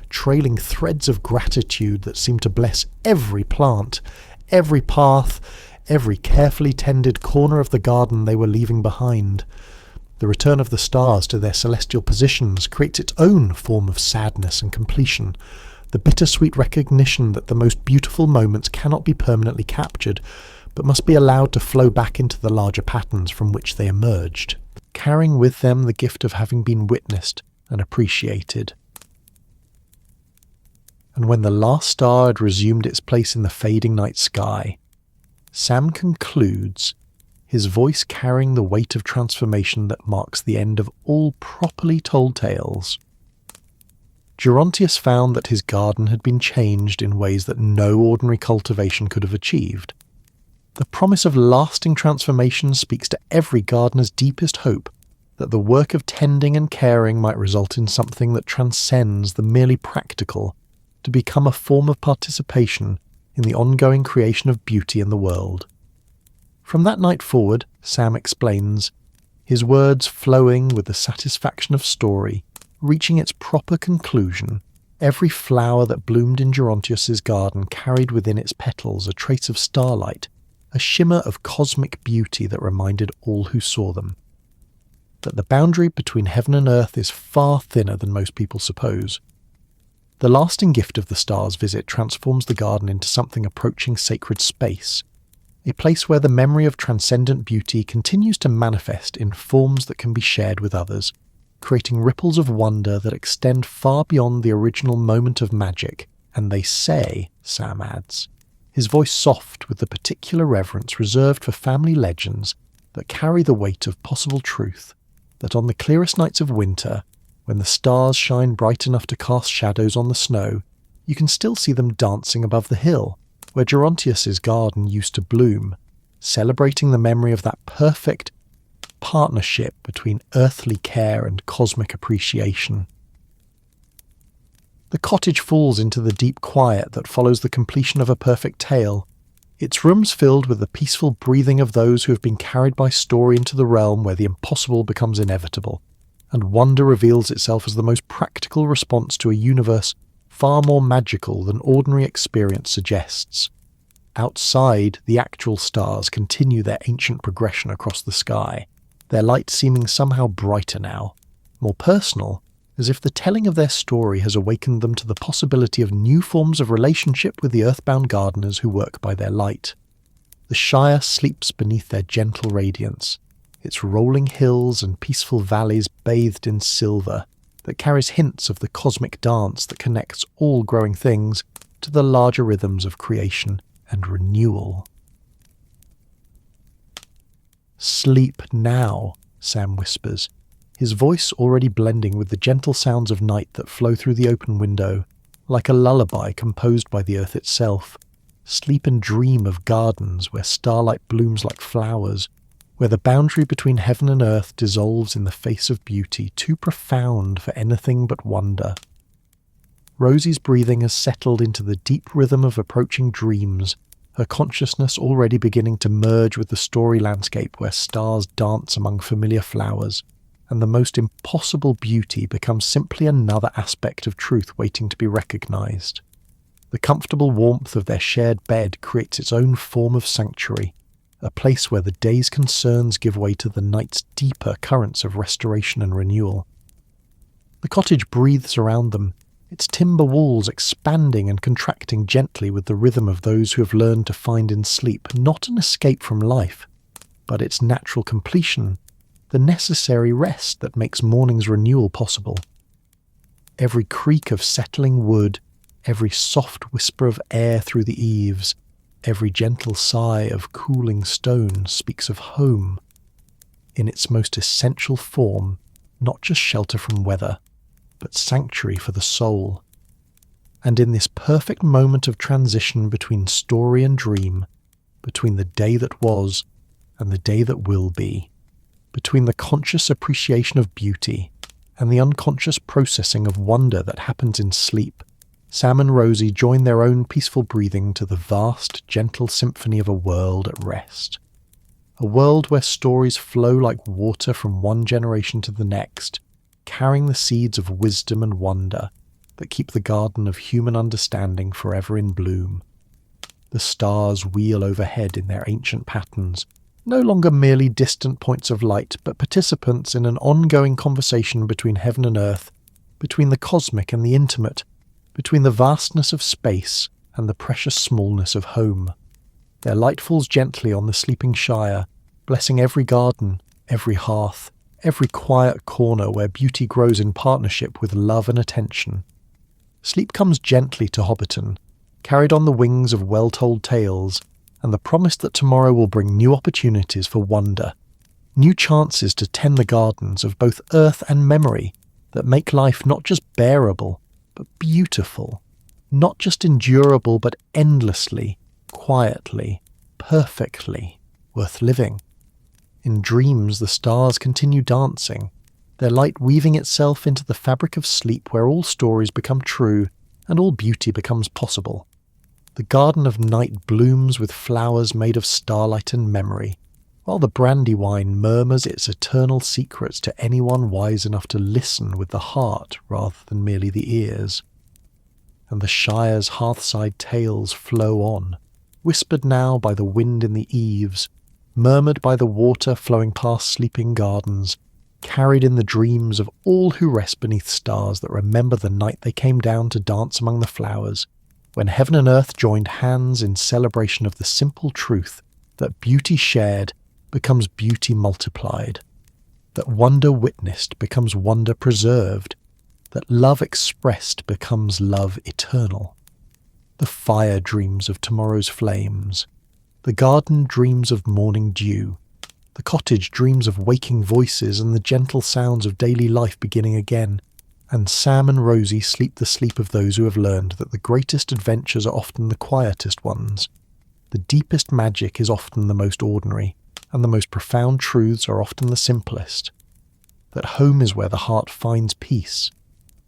trailing threads of gratitude that seemed to bless every plant, every path, every carefully tended corner of the garden they were leaving behind. The return of the stars to their celestial positions creates its own form of sadness and completion, the bittersweet recognition that the most beautiful moments cannot be permanently captured, but must be allowed to flow back into the larger patterns from which they emerged, carrying with them the gift of having been witnessed and appreciated. And when the last star had resumed its place in the fading night sky, Sam concludes, his voice carrying the weight of transformation that marks the end of all properly told tales. Gerontius found that his garden had been changed in ways that no ordinary cultivation could have achieved. The promise of lasting transformation speaks to every gardener's deepest hope that the work of tending and caring might result in something that transcends the merely practical, to become a form of participation in the ongoing creation of beauty in the world. From that night forward, Sam explains, his words flowing with the satisfaction of story, reaching its proper conclusion, every flower that bloomed in Gerontius's garden carried within its petals a trace of starlight, a shimmer of cosmic beauty that reminded all who saw them that the boundary between heaven and earth is far thinner than most people suppose. The lasting gift of the stars' visit transforms the garden into something approaching sacred space, a place where the memory of transcendent beauty continues to manifest in forms that can be shared with others, creating ripples of wonder that extend far beyond the original moment of magic. And they say, Sam adds, his voice soft with the particular reverence reserved for family legends that carry the weight of possible truth, that on the clearest nights of winter, when the stars shine bright enough to cast shadows on the snow, you can still see them dancing above the hill, where Gerontius's garden used to bloom, celebrating the memory of that perfect, partnership between earthly care and cosmic appreciation. The cottage falls into the deep quiet that follows the completion of a perfect tale, its rooms filled with the peaceful breathing of those who have been carried by story into the realm where the impossible becomes inevitable, and wonder reveals itself as the most practical response to a universe far more magical than ordinary experience suggests. Outside, the actual stars continue their ancient progression across the sky, their light seeming somehow brighter now, more personal, as if the telling of their story has awakened them to the possibility of new forms of relationship with the earthbound gardeners who work by their light. The Shire sleeps beneath their gentle radiance, its rolling hills and peaceful valleys bathed in silver that carries hints of the cosmic dance that connects all growing things to the larger rhythms of creation and renewal. "Sleep now," Sam whispers, his voice already blending with the gentle sounds of night that flow through the open window, like a lullaby composed by the earth itself. Sleep and dream of gardens where starlight blooms like flowers, where the boundary between heaven and earth dissolves in the face of beauty too profound for anything but wonder. Rosie's breathing has settled into the deep rhythm of approaching dreams, her consciousness already beginning to merge with the story landscape where stars dance among familiar flowers, and the most impossible beauty becomes simply another aspect of truth waiting to be recognized. The comfortable warmth of their shared bed creates its own form of sanctuary, a place where the day's concerns give way to the night's deeper currents of restoration and renewal. The cottage breathes around them, its timber walls expanding and contracting gently with the rhythm of those who have learned to find in sleep not an escape from life, but its natural completion, the necessary rest that makes morning's renewal possible. Every creak of settling wood, every soft whisper of air through the eaves, every gentle sigh of cooling stone speaks of home, in its most essential form, not just shelter from weather, but sanctuary for the soul. And in this perfect moment of transition between story and dream, between the day that was and the day that will be, between the conscious appreciation of beauty and the unconscious processing of wonder that happens in sleep, Sam and Rosie join their own peaceful breathing to the vast, gentle symphony of a world at rest. A world where stories flow like water from one generation to the next, carrying the seeds of wisdom and wonder that keep the garden of human understanding forever in bloom. The stars wheel overhead in their ancient patterns, no longer merely distant points of light, but participants in an ongoing conversation between heaven and earth, between the cosmic and the intimate, between the vastness of space and the precious smallness of home. Their light falls gently on the sleeping Shire, blessing every garden, every hearth, every quiet corner where beauty grows in partnership with love and attention. Sleep comes gently to Hobbiton, carried on the wings of well-told tales, and the promise that tomorrow will bring new opportunities for wonder, new chances to tend the gardens of both earth and memory that make life not just bearable, but beautiful, not just endurable, but endlessly, quietly, perfectly worth living. In dreams, the stars continue dancing, their light weaving itself into the fabric of sleep where all stories become true and all beauty becomes possible. The garden of night blooms with flowers made of starlight and memory, while the Brandywine murmurs its eternal secrets to anyone wise enough to listen with the heart rather than merely the ears. And the Shire's Hearthside tales flow on, whispered now by the wind in the eaves, murmured by the water flowing past sleeping gardens, carried in the dreams of all who rest beneath stars that remember the night they came down to dance among the flowers, when heaven and earth joined hands in celebration of the simple truth that beauty shared becomes beauty multiplied, that wonder witnessed becomes wonder preserved, that love expressed becomes love eternal. The fire dreams of tomorrow's flames, the garden dreams of morning dew, the cottage dreams of waking voices and the gentle sounds of daily life beginning again, and Sam and Rosie sleep the sleep of those who have learned that the greatest adventures are often the quietest ones. The deepest magic is often the most ordinary, and the most profound truths are often the simplest. That home is where the heart finds peace,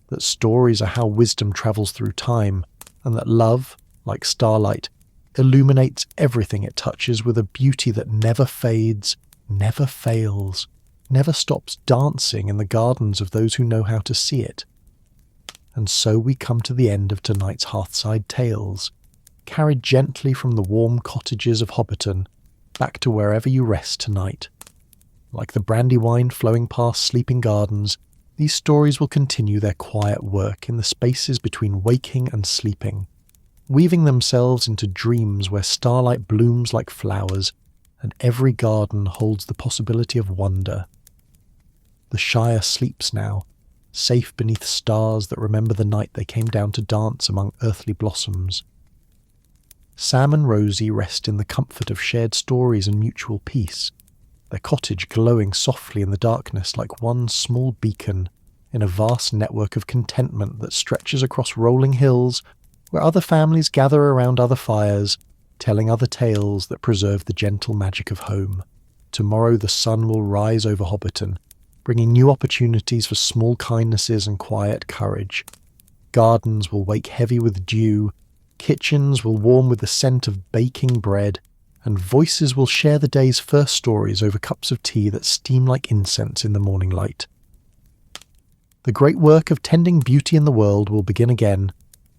that stories are how wisdom travels through time, and that love, like starlight, illuminates everything it touches with a beauty that never fades, never fails, never stops dancing in the gardens of those who know how to see it. And so we come to the end of tonight's Hearthside tales, carried gently from the warm cottages of Hobbiton back to wherever you rest tonight. Like the Brandywine flowing past sleeping gardens, these stories will continue their quiet work in the spaces between waking and sleeping, weaving themselves into dreams where starlight blooms like flowers and every garden holds the possibility of wonder. The Shire sleeps now, safe beneath stars that remember the night they came down to dance among earthly blossoms. Sam and Rosie rest in the comfort of shared stories and mutual peace, their cottage glowing softly in the darkness like one small beacon in a vast network of contentment that stretches across rolling hills where other families gather around other fires, telling other tales that preserve the gentle magic of home. Tomorrow the sun will rise over Hobbiton, bringing new opportunities for small kindnesses and quiet courage. Gardens will wake heavy with dew, kitchens will warm with the scent of baking bread, and voices will share the day's first stories over cups of tea that steam like incense in the morning light. The great work of tending beauty in the world will begin again,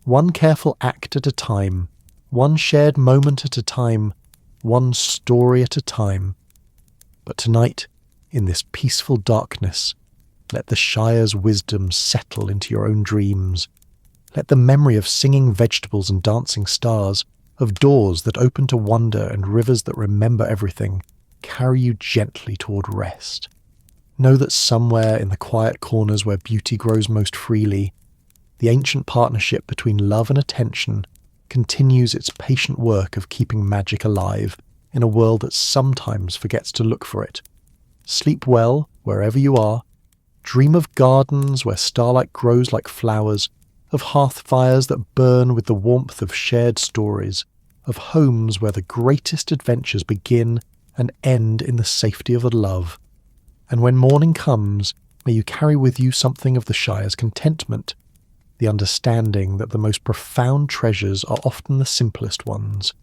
one careful act at a time, one shared moment at a time, one story at a time. But tonight, in this peaceful darkness, let the Shire's wisdom settle into your own dreams. Let the memory of singing vegetables and dancing stars, of doors that open to wonder and rivers that remember everything, carry you gently toward rest. Know that somewhere in the quiet corners where beauty grows most freely, the ancient partnership between love and attention continues its patient work of keeping magic alive in a world that sometimes forgets to look for it. Sleep well wherever you are. Dream of gardens where starlight grows like flowers, of hearth fires that burn with the warmth of shared stories, of homes where the greatest adventures begin and end in the safety of love. And when morning comes, may you carry with you something of the Shire's contentment, the understanding that the most profound treasures are often the simplest ones,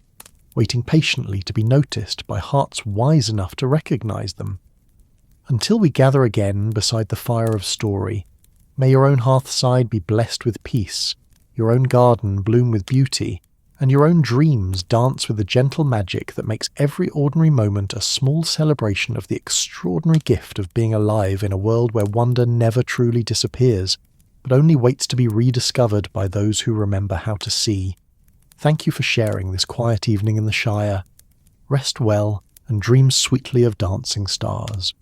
waiting patiently to be noticed by hearts wise enough to recognize them. Until we gather again beside the fire of story, may your own hearthside be blessed with peace, your own garden bloom with beauty, and your own dreams dance with the gentle magic that makes every ordinary moment a small celebration of the extraordinary gift of being alive in a world where wonder never truly disappears, but only waits to be rediscovered by those who remember how to see. Thank you for sharing this quiet evening in the Shire. Rest well and dream sweetly of dancing stars.